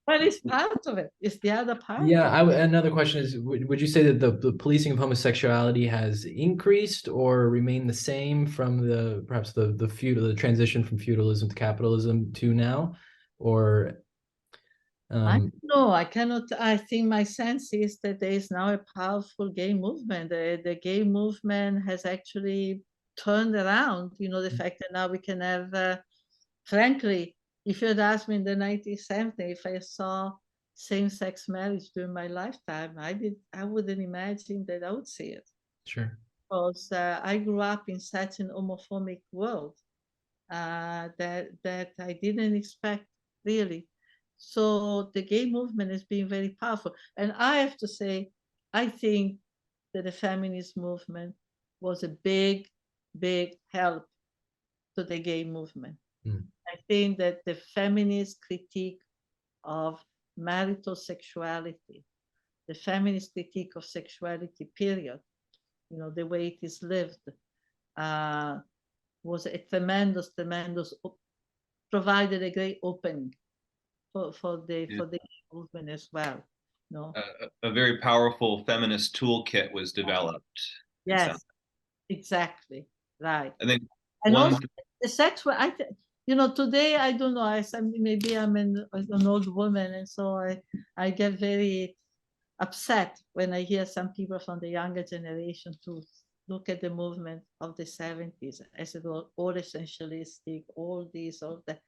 Well, it's part of it. It's the other part. Yeah, another question is, would you say that the policing of homosexuality has increased or remained the same from perhaps the transition from feudalism to capitalism to now? Or I don't know. I cannot. I think my sense is that there is now a powerful gay movement. The gay movement has actually turned around. The fact that now we can have, frankly, if you had asked me in the 1970s if I saw same-sex marriage during my lifetime, I wouldn't imagine that I would see it. Sure. Because I grew up in such an homophobic world that I didn't expect, really. So the gay movement has been very powerful. And I have to say, I think that the feminist movement was a big, big help to the gay movement. I think that the feminist critique of marital sexuality, the feminist critique of sexuality, period, the way it is lived, was a tremendous, provided a great opening for the movement as well. No. A very powerful feminist toolkit was developed. Yes, exactly, right. I think and also the sex. Today I don't know. Maybe I'm an old woman, and so I get very upset when I hear some people from the younger generation to look at the movement of the 70s as it was all essentialistic, all this, all that.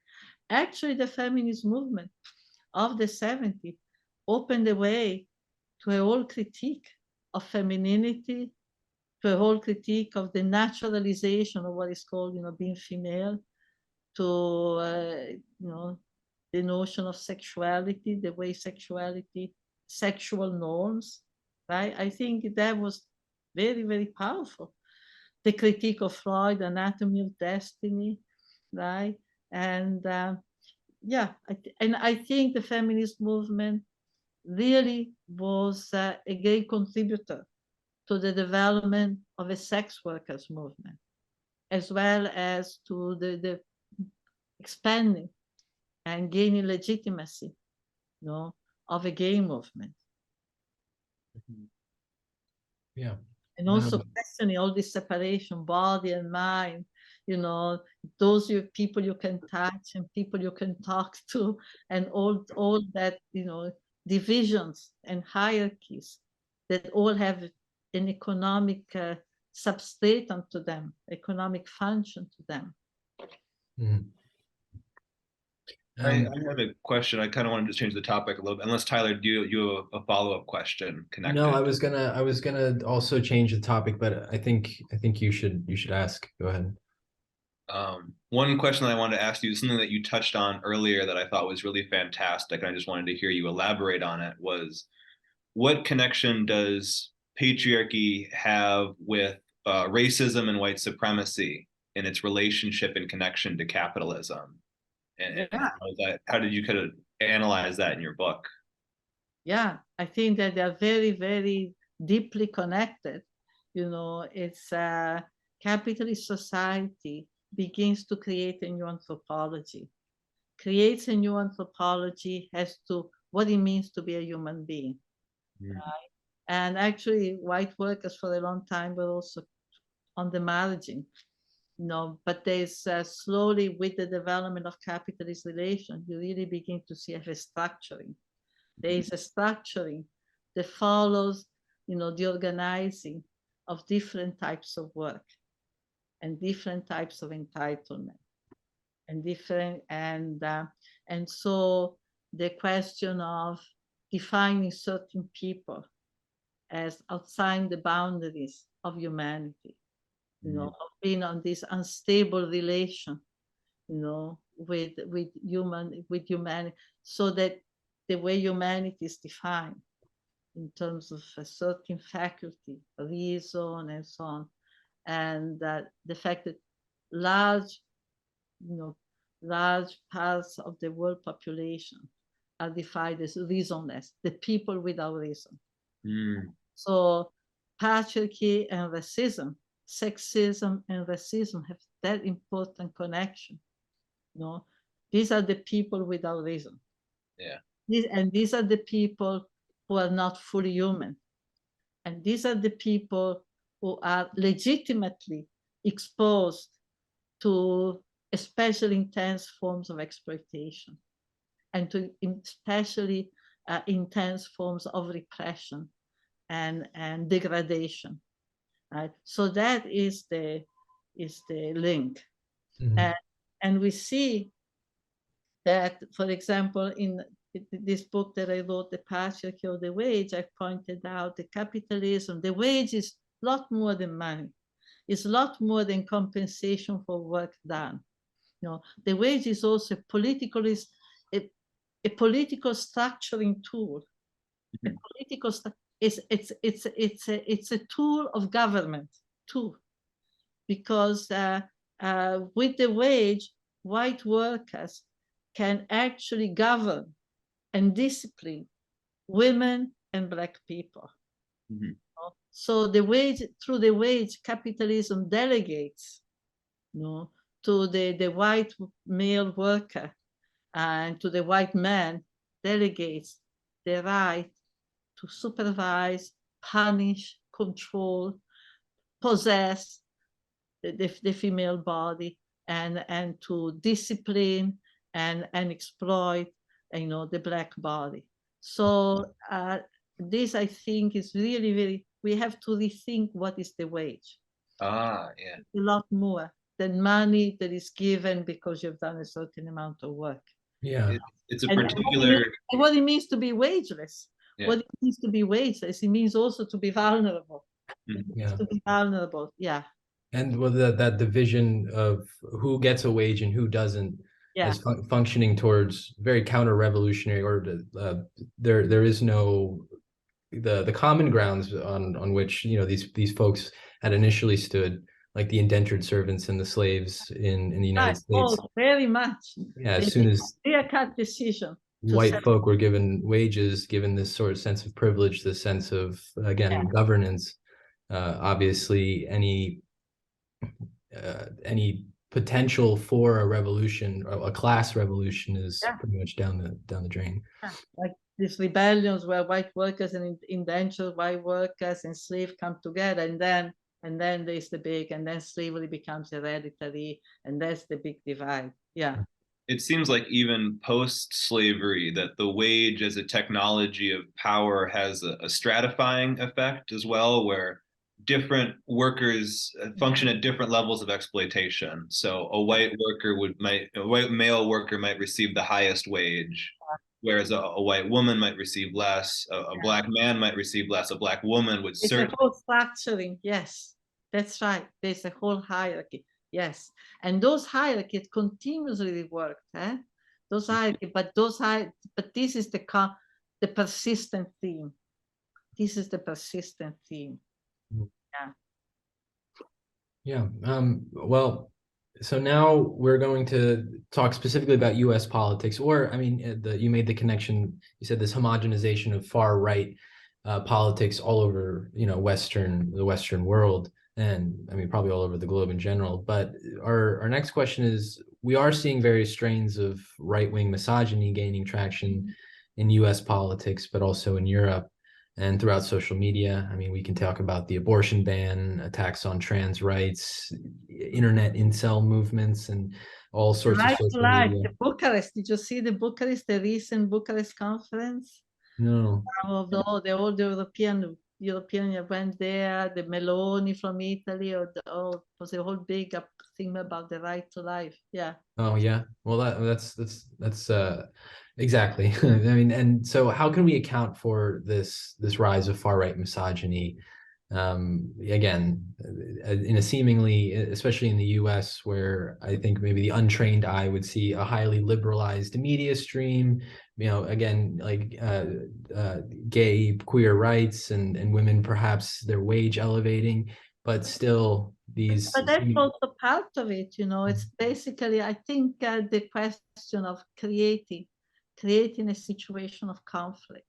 Actually, the feminist movement of the 70s opened the way to a whole critique of femininity, to a whole critique of the naturalization of what is called, being female, to, the notion of sexuality, the way sexual norms, right? I think that was very, very powerful. The critique of Freud, anatomy of destiny, right? And I think the feminist movement really was a great contributor to the development of a sex workers movement, as well as to the expanding and gaining legitimacy, of a gay movement. Yeah. And also questioning all this separation, body and mind, those people you can touch and people you can talk to, and all that, divisions and hierarchies that all have an economic substratum to them, economic function to them. Mm. I have a question. I kind of wanted to change the topic a little bit. Unless Tyler, do you have a follow-up question connected? No, I was gonna also change the topic, but I think you should ask. Go ahead. One question that I wanted to ask you is something that you touched on earlier that I thought was really fantastic, and I just wanted to hear you elaborate on it. Was what connection does patriarchy have with racism and white supremacy in its relationship and connection to capitalism? And how did you kind of analyze that in your book? Yeah, I think that they're very, very deeply connected. It's a capitalist society begins to create a new anthropology, creates a new anthropology as to what it means to be a human being. Right? And actually, white workers for a long time were also on the margin. But there's slowly, with the development of capitalist relations, you really begin to see a restructuring. There is a structuring that follows, the organizing of different types of work and different types of entitlement and so the question of defining certain people as outside the boundaries of humanity, of being on this unstable relation, with humanity, so that the way humanity is defined in terms of a certain faculty, reason, and so on, and that the fact that large parts of the world population are defined as reasonless, the people without reason. So patriarchy and racism, sexism and racism have that important connection. These are the people without reason. Yeah. These are the people who are not fully human. And these are the people who are legitimately exposed to especially intense forms of exploitation and to especially intense forms of repression and degradation. Right? So that is the link. And we see that, for example, in this book that I wrote, The Patriarchy of the Wage, I pointed out the capitalism, the wage is a lot more than money. It's a lot more than compensation for work done. The wage is also a political structuring tool. A political it's a tool of government too, because with the wage, white workers can actually govern and discipline women and Black people. So through the wage, capitalism delegates, to the white male worker and to the white man delegates the right to supervise, punish, control, possess the female body, and to discipline and exploit, the black body. So this, I think, is really, really, we have to rethink what is the wage. Yeah. It's a lot more than money that is given because you've done a certain amount of work. Yeah. It's a particular... And what it means to be wageless. Yeah. What it means to be wageless, it means also to be vulnerable. Yeah. To be vulnerable, yeah. And with that division of who gets a wage and who doesn't, as functioning towards very counter-revolutionary, or there is no the common grounds on which these folks had initially stood, like the indentured servants and the slaves in the United States. Oh, very much. Yeah, as soon as clear-cut decision. White folk were given wages, given this sort of sense of privilege, this sense of, again, governance, obviously any potential for a revolution, a class revolution, is pretty much down the drain. Like these rebellions where white workers and indentured white workers and slaves come together, and then there's the big, and then slavery becomes hereditary, and that's the big divide. Yeah. It seems like even post-slavery that the wage as a technology of power has a stratifying effect as well, where different workers function at different levels of exploitation. So a white male worker might receive the highest wage, whereas a white woman might receive less, a black man might receive less, a black woman would certainly... It's a whole fracturing, yes, that's right. There's a whole hierarchy, yes. And those hierarchies continuously work, those hierarchies, but this is the persistent theme. This is the persistent theme. Yeah. Well, so now we're going to talk specifically about U.S. politics, or, I mean, you made the connection. You said this homogenization of far right politics all over, the Western world, and I mean probably all over the globe in general. But our next question is: we are seeing various strains of right-wing misogyny gaining traction in U.S. politics, but also in Europe and throughout social media. I mean, we can talk about the abortion ban, attacks on trans rights, internet incel movements, and all sorts of social media. The Bucharest, did you see the recent Bucharest conference? No. All the European went there, the Meloni from Italy, it was a whole big thing about the right to life. Yeah. Oh yeah. Well, that's exactly. I mean, and so how can we account for this rise of far right misogyny? Again, in a seemingly, especially in the US, where I think maybe the untrained eye would see a highly liberalized media stream, again, like gay, queer rights and women, perhaps their wage elevating, but still these... But that's also part of it, it's basically, I think, the question of creating a situation of conflict,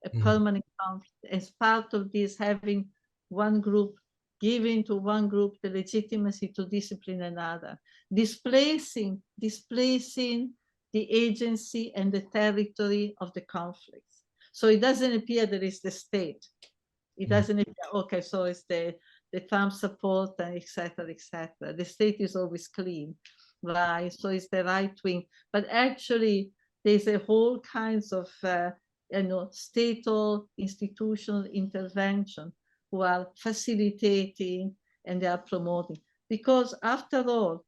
a permanent conflict, as part of this, having one group, giving to one group the legitimacy to discipline another, displacing the agency and the territory of the conflicts. So it doesn't appear that it's the state. It doesn't appear, okay, so it's the Trump support, and et cetera, et cetera. The state is always clean, right? So it's the right wing. But actually, there's a whole kinds of state or institutional intervention who are facilitating and they are promoting. Because after all,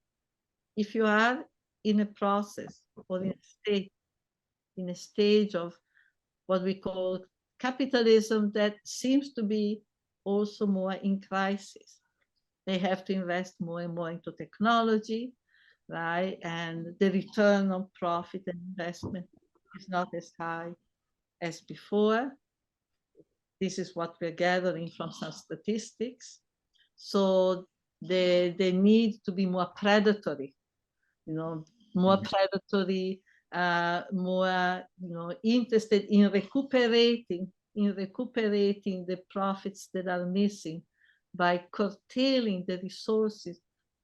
if you are in a process or in a stage of what we call capitalism that seems to be also more in crisis, they have to invest more and more into technology, right? And the return on profit and investment is not as high as before. This is what we're gathering from some statistics. So they need to be more predatory, more predatory, more interested in recuperating the profits that are missing by curtailing the resources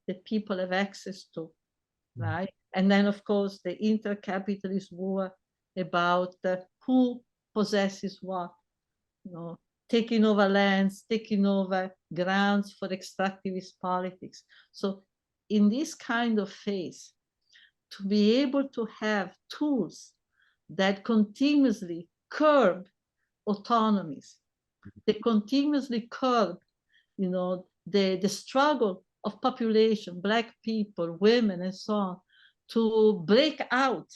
that people have access to, right? And then, of course, the inter-capitalist war about who possesses what, taking over lands, taking over grounds for extractivist politics. So in this kind of phase, to be able to have tools that continuously curb autonomies, they continuously curb, the struggle of population, Black people, women, and so on, to break out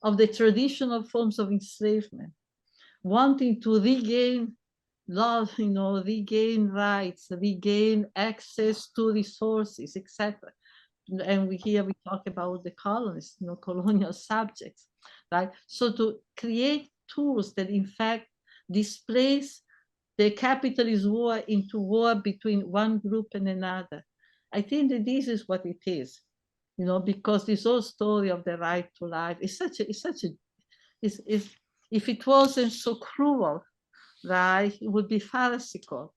of the traditional forms of enslavement, wanting to regain love, regain rights, regain access to resources, etc. And we talk about the colonists, colonial subjects, right? So to create tools that in fact displace the capitalist war into war between one group and another. I think that this is what it is, because this whole story of the right to life is if it wasn't so cruel, right, it would be farcical,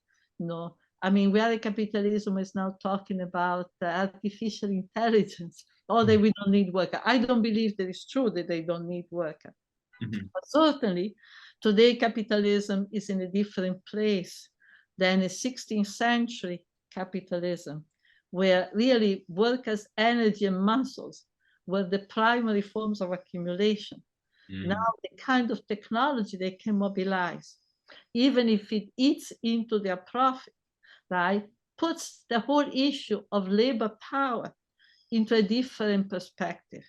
I mean, where capitalism is now talking about artificial intelligence, that we don't need workers. I don't believe that it's true that they don't need workers. But certainly, today capitalism is in a different place than a 16th century capitalism, where really workers' energy and muscles were the primary forms of accumulation. Now, the kind of technology they can mobilize, even if it eats into their profit, right, puts the whole issue of labor power into a different perspective.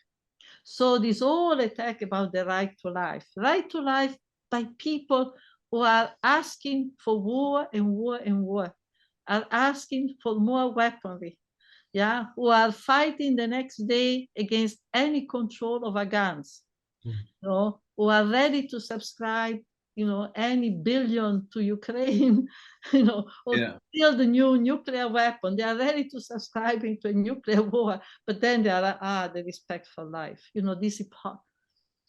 So this whole attack about the right to life by people who are asking for war and war and war, are asking for more weaponry, who are fighting the next day against any control over guns, who are ready to subscribe any billion to Ukraine, or build a new nuclear weapon. They are ready to subscribe into a nuclear war, but then they are the respect for life. This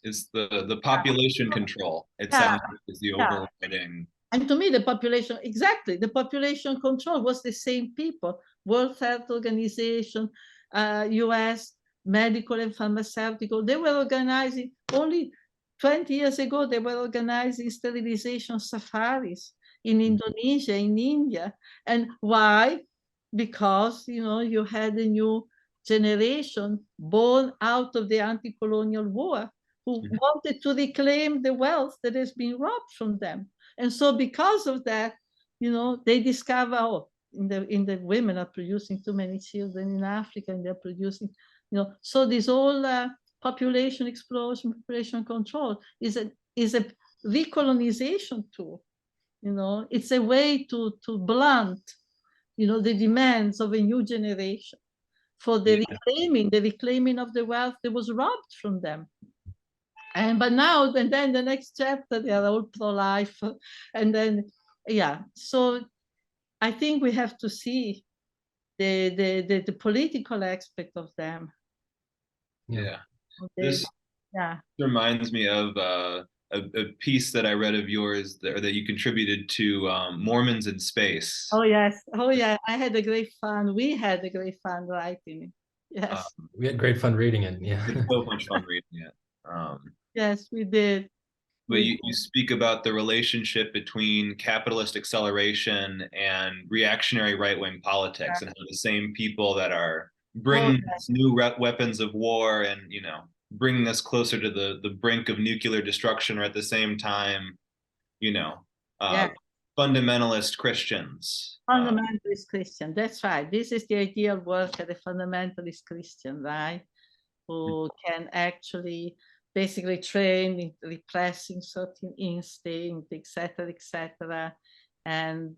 is the population control. It sounds like is the overriding. And to me, the population control was the same people. World Health Organization, US, medical and pharmaceutical, they were organizing only 20 years ago, they were organizing sterilization safaris in Indonesia, in India. And why? Because, you had a new generation born out of the anti-colonial war who wanted to reclaim the wealth that has been robbed from them. And so because of that, they discover, in the women are producing too many children in Africa, and they're producing, so this whole population explosion, population control is a recolonization tool. It's a way to blunt, the demands of a new generation for the reclaiming of the wealth that was robbed from them. But now, and then the next chapter, they are all pro-life, and then so I think we have to see the political aspect of them. This reminds me of a piece that I read of yours that you contributed to, Mormons in Space. Oh yes, I had a great fun. We had a great fun writing it. Yes, we had great fun reading it. Yeah, we had so much fun reading it. Yes, we did. But you speak about the relationship between capitalist acceleration and reactionary right-wing politics, and how the same people that are bringing new weapons of war and bringing us closer to the brink of nuclear destruction are at the same time, fundamentalist Christians. Fundamentalist Christian, that's right. This is the ideal worker, the fundamentalist Christian, right? Who can actually basically train in repressing certain instincts, etc., and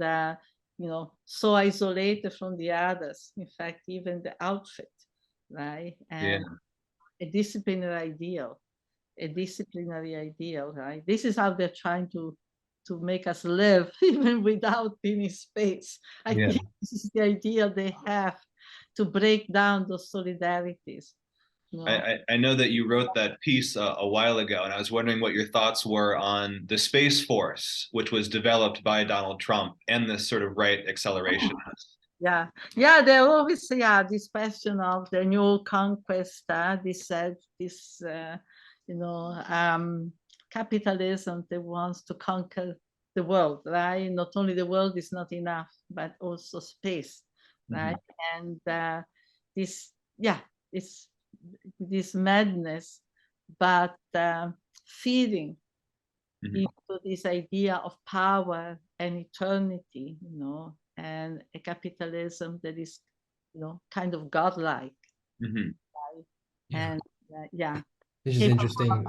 so isolated from the others. In fact, even the outfit, right? And a disciplinary ideal, right? This is how they're trying to make us live, even without being in space. I think this is the ideal they have to break down those solidarities. I know that you wrote that piece a while ago, and I was wondering what your thoughts were on the Space Force, which was developed by Donald Trump, and this sort of right acceleration. There always this question of the new conquest. Capitalism that wants to conquer the world, right? Not only the world is not enough, but also space, right? And it's this madness, but feeding into this idea of power and eternity, and a capitalism that is, kind of godlike, right? And this is interesting.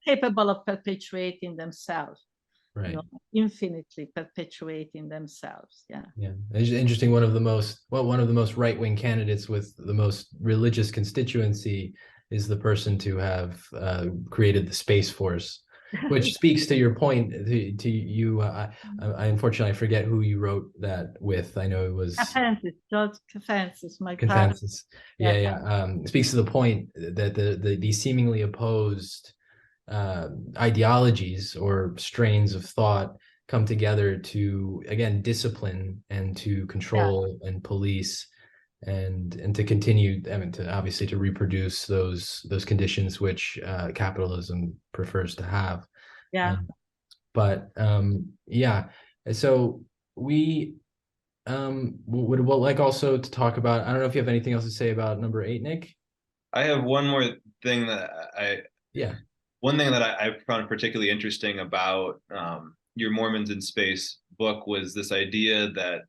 Capable of perpetuating themselves, right? Infinitely perpetuating themselves. It's interesting. One of the most right-wing candidates with the most religious constituency is the person to have created the Space Force, which speaks to your point. To you, I unfortunately forget who you wrote that with. I know it was George Kafansis, my Kafansis. Speaks to the point that the seemingly opposed ideologies or strains of thought come together to, again, discipline and to control and police and to continue, obviously to reproduce those conditions which capitalism prefers to have. So we would like also to talk about, I don't know if you have anything else to say about number 8, Nick. I have one more thing that one thing that I found particularly interesting about your Mormons in Space book was this idea that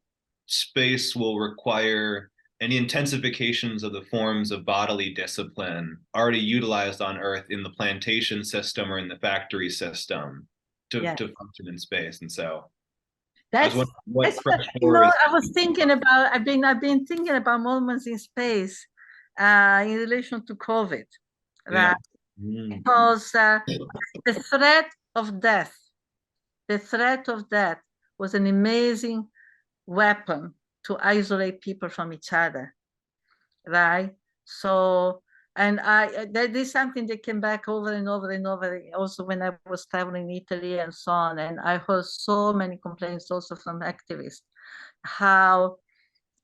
space will require any intensifications of the forms of bodily discipline already utilized on Earth in the plantation system or in the factory system to function in space. And so I was thinking about, I've been thinking about Mormons in Space in relation to COVID, right? Because the threat of death was an amazing weapon to isolate people from each other, right? So, and that is something that came back over and over and over, also when I was traveling in Italy and so on. And I heard so many complaints also from activists, how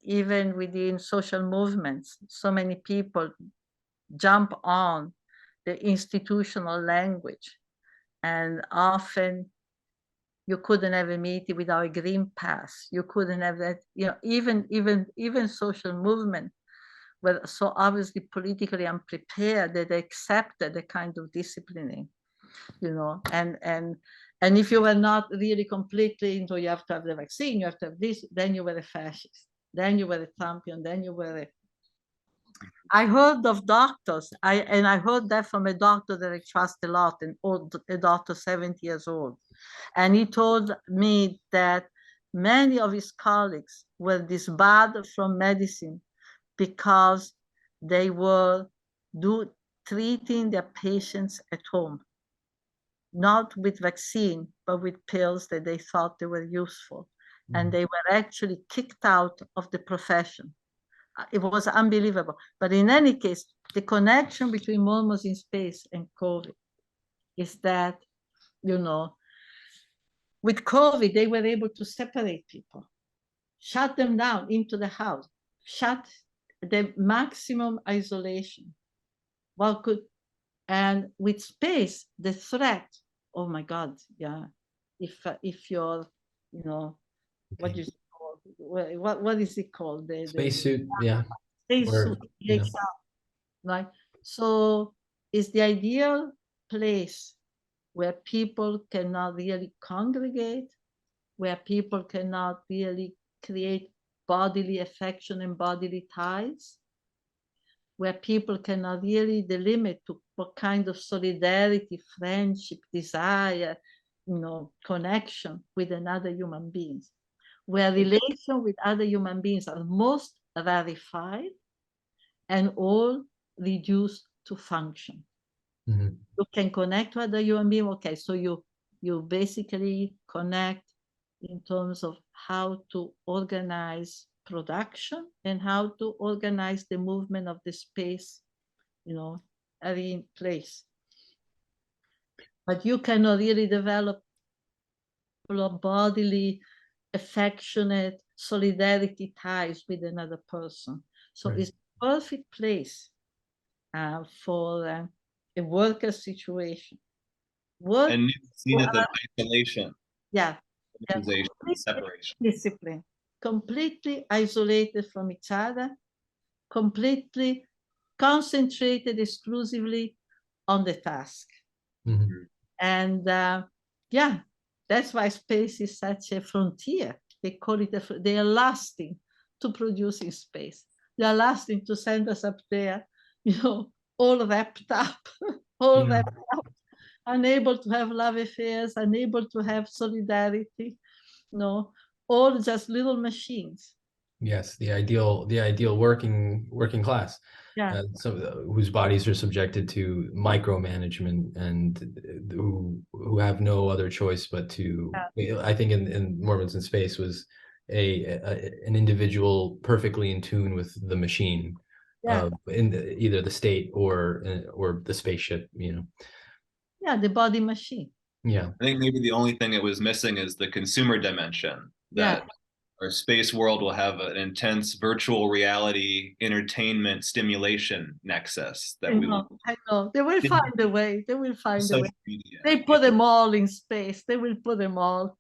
even within social movements, so many people jump on the institutional language, and often you couldn't have a meeting without a green pass. You couldn't have that, even social movement were so obviously politically unprepared that they accepted the kind of disciplining, and if you were not really completely into, you have to have the vaccine, you have to have this, then you were a fascist, then you were a champion, then you were I heard of doctors, I heard that from a doctor that I trust a lot, a doctor 70 years old. And he told me that many of his colleagues were disbarred from medicine because they were treating their patients at home, not with vaccine, but with pills that they thought they were useful. And they were actually kicked out of the profession. It was unbelievable. But in any case, the connection between Mormons in Space and COVID is that, with COVID, they were able to separate people, shut them down into the house, shut the maximum isolation. And with space, the threat, oh my God, if you're, what is it called? What is it called? The spacesuit, spacesuit breaks out, right? So it's the ideal place where people cannot really congregate, where people cannot really create bodily affection and bodily ties, where people cannot really delimit to what kind of solidarity, friendship, desire, connection with another human being, where relation with other human beings are most rarefied and all reduced to function. You can connect to other human beings. Okay, so you basically connect in terms of how to organize production and how to organize the movement of the space, are in place. But you cannot really develop bodily, affectionate, solidarity ties with another person. So Right. it's a perfect place for a worker situation. Work, And seen as an isolation, yeah, separation. discipline, completely isolated from each other, completely concentrated exclusively on the task. Mm-hmm. And yeah, that's why space is such a frontier. They call it, they are lasting to produce in space. They are lasting to send us up there, all wrapped up, all wrapped up, unable to have love affairs, unable to have solidarity, all just little machines. Yes, the ideal working class, Yeah. whose bodies are subjected to micromanagement and who have no other choice but to. I think in Mormons in Space was an individual perfectly in tune with the machine, in either the state or the spaceship. Yeah, the body machine. Yeah. I think maybe the only thing it was missing is the consumer dimension, that our space world will have an intense virtual reality entertainment stimulation nexus that I know. They will find a way. They will find a way. Media. They put them all in space. They will put them all.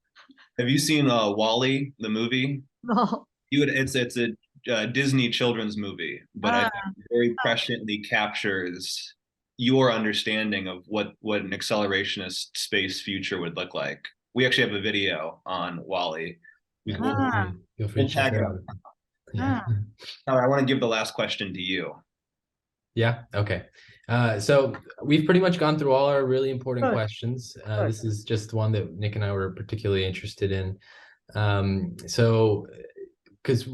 Have you seen WALL-E, the movie? No. It's a Disney children's movie, but I think it very presciently captures your understanding of what an accelerationist space future would look like. We actually have a video on WALL-E. Feel free to check it out. Yeah. I want to give the last question to you. Yeah. Okay. So we've pretty much gone through all our really important questions. This is just one that Nick and I were particularly interested in. So, because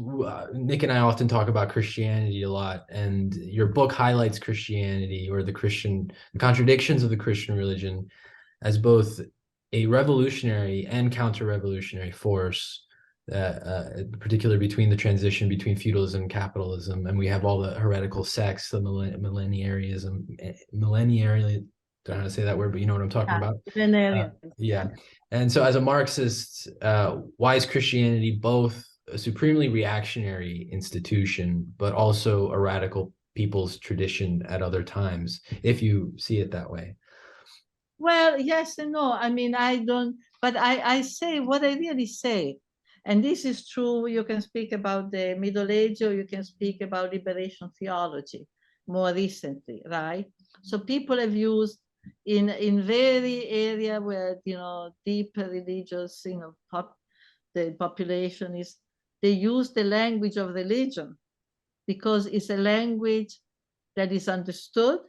Nick and I often talk about Christianity a lot, and your book highlights Christianity, or the contradictions of the Christian religion, as both a revolutionary and counter-revolutionary force, particularly between the transition between feudalism and capitalism. And we have all the heretical sects, the millenarianism, I don't know how to say that word, but you know what I'm talking about. Yeah. And so as a Marxist, why is Christianity both a supremely reactionary institution, but also a radical people's tradition at other times, if you see it that way? Well, yes and no. I mean, I don't, but I say what I really say. And this is true. You can speak about the Middle Age, or you can speak about liberation theology more recently, right? So people have used in very area where, deep religious, the population is, they use the language of religion because it's a language that is understood,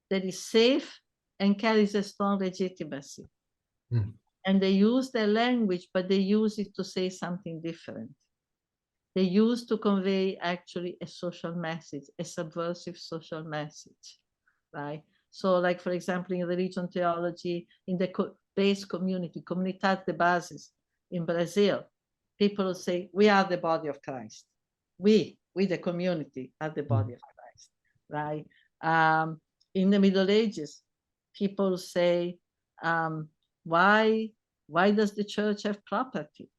that is safe, and carries a strong legitimacy. And they use their language, but they use it to say something different. They use to convey actually a social message, a subversive social message, right? So like, for example, in religion theology, in the base community, Comunidade de Bases in Brazil, people say, we are the body of Christ. We the community, are the body of Christ, right? In the Middle Ages, people say, why does the church have property?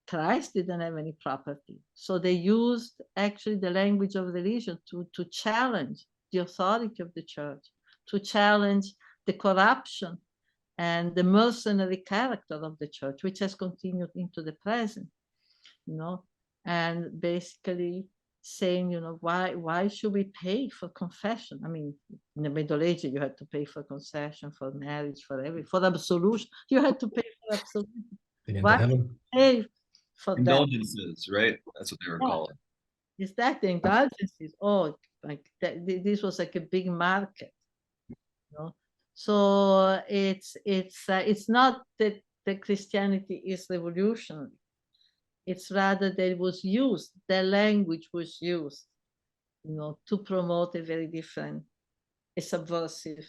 Christ didn't have any property. So they used actually the language of religion to challenge the authority of the church, to challenge the corruption and the mercenary character of the church, which has continued into the present, and basically saying, why should we pay for confession? I mean, in the Middle Ages, you had to pay for concession, for marriage, for absolution. You had to pay for absolution. Why pay for indulgences, right? That's what they were called. Is that the indulgences? Oh, like that, this was like a big market, So it's not that the Christianity is revolutionary. It's rather that it was used, the language was used, to promote a very different, a subversive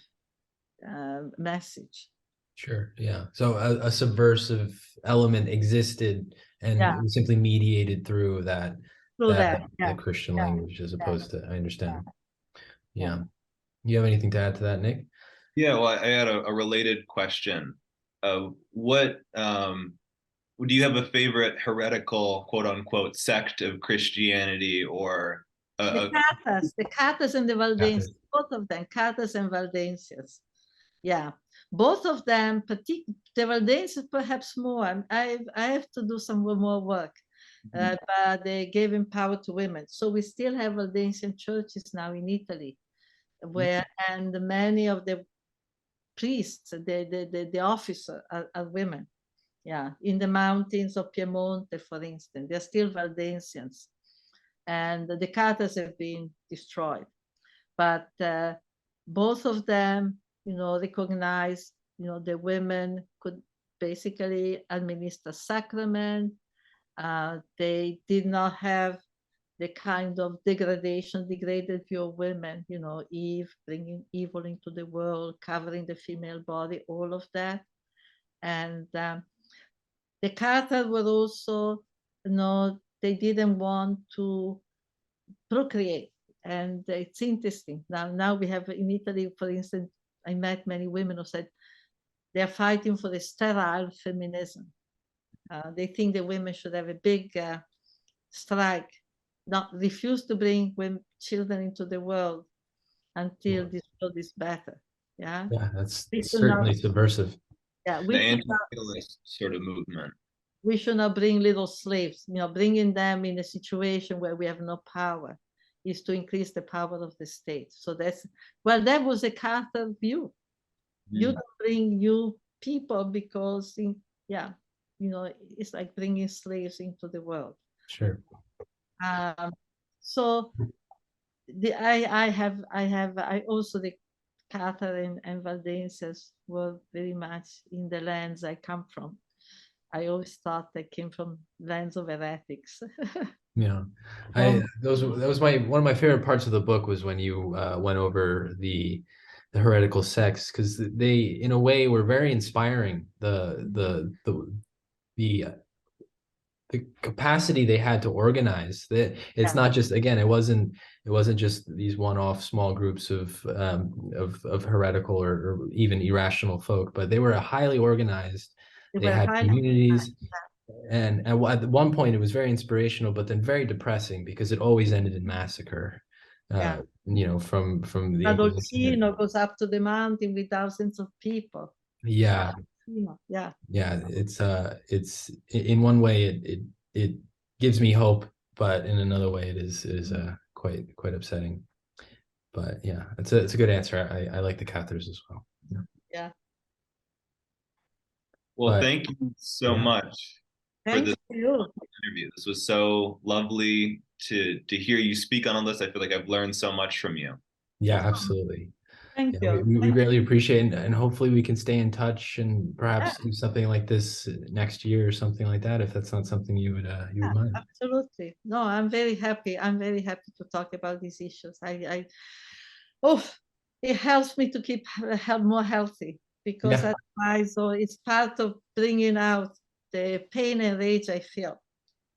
message. Sure. Yeah. So a subversive element existed, and it was simply mediated through that Christian language, as opposed to, I understand. Yeah. You have anything to add to that, Nick? Yeah. Well, I had a related question. What do you have a favorite heretical, quote unquote, sect of Christianity, or The Cathars and the Valdenses, both of them, Cathars and Valdenses. Yeah, both of them, the Valdenses perhaps more. I have to do some more work, but they gave empower to women. So we still have Valdensian churches now in Italy, where and many of the priests, the officers are women. Yeah, in the mountains of Piemonte, for instance, they're still Valdensians, and the Cathars have been destroyed. But both of them, recognize, the women could basically administer sacrament. They did not have the kind of degraded view of women, Eve bringing evil into the world, covering the female body, all of that. And the Cathars were also, they didn't want to procreate. And it's interesting. Now we have in Italy, for instance, I met many women who said they're fighting for the sterile feminism. They think the women should have a big strike, not refuse to bring children into the world until this world is better. Yeah, that's certainly subversive. Yeah, the anti-capitalist sort of movement. We should not bring little slaves. Bringing them in a situation where we have no power is to increase the power of the state. So that was a Cathar view. You don't bring new people because, it's like bringing slaves into the world. Sure. So I also the Cathar and Valdenses were very much in the lands I come from. I always thought they came from lands of heretics. Yeah, that was one of my favorite parts of the book was when you went over the heretical sects, because they, in a way, were very inspiring. The capacity they had to organize. It's not just, again, it wasn't just these one-off small groups of heretical or even irrational folk, but they were highly organized. They had communities. And at one point it was very inspirational, but then very depressing because it always ended in massacre. From the Adolfino goes up to the mountain with thousands of people. Yeah. It's in one way it gives me hope, but in another way it is quite upsetting. But yeah, it's a good answer. I like the Cathars as well. Yeah. Well, thank you so much for this interview. This was so lovely to hear you speak on all this. I feel like I've learned so much from you. Yeah, absolutely. Thank you. We greatly appreciate it, and hopefully we can stay in touch and perhaps do something like this next year or something like that, if that's not something you would mind. Absolutely. No, I'm very happy. I'm very happy to talk about these issues. It helps me to keep more healthy, because otherwise, it's part of bringing out the pain and rage I feel.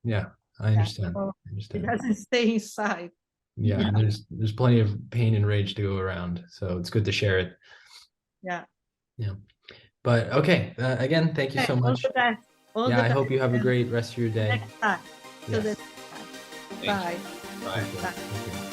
Yeah, I understand. It doesn't stay inside. Yeah, and there's plenty of pain and rage to go around, so it's good to share it. Yeah. But okay, again, thank you so much. I hope you have a great rest of your day. Next time. Yes. Bye. Bye. Thank you.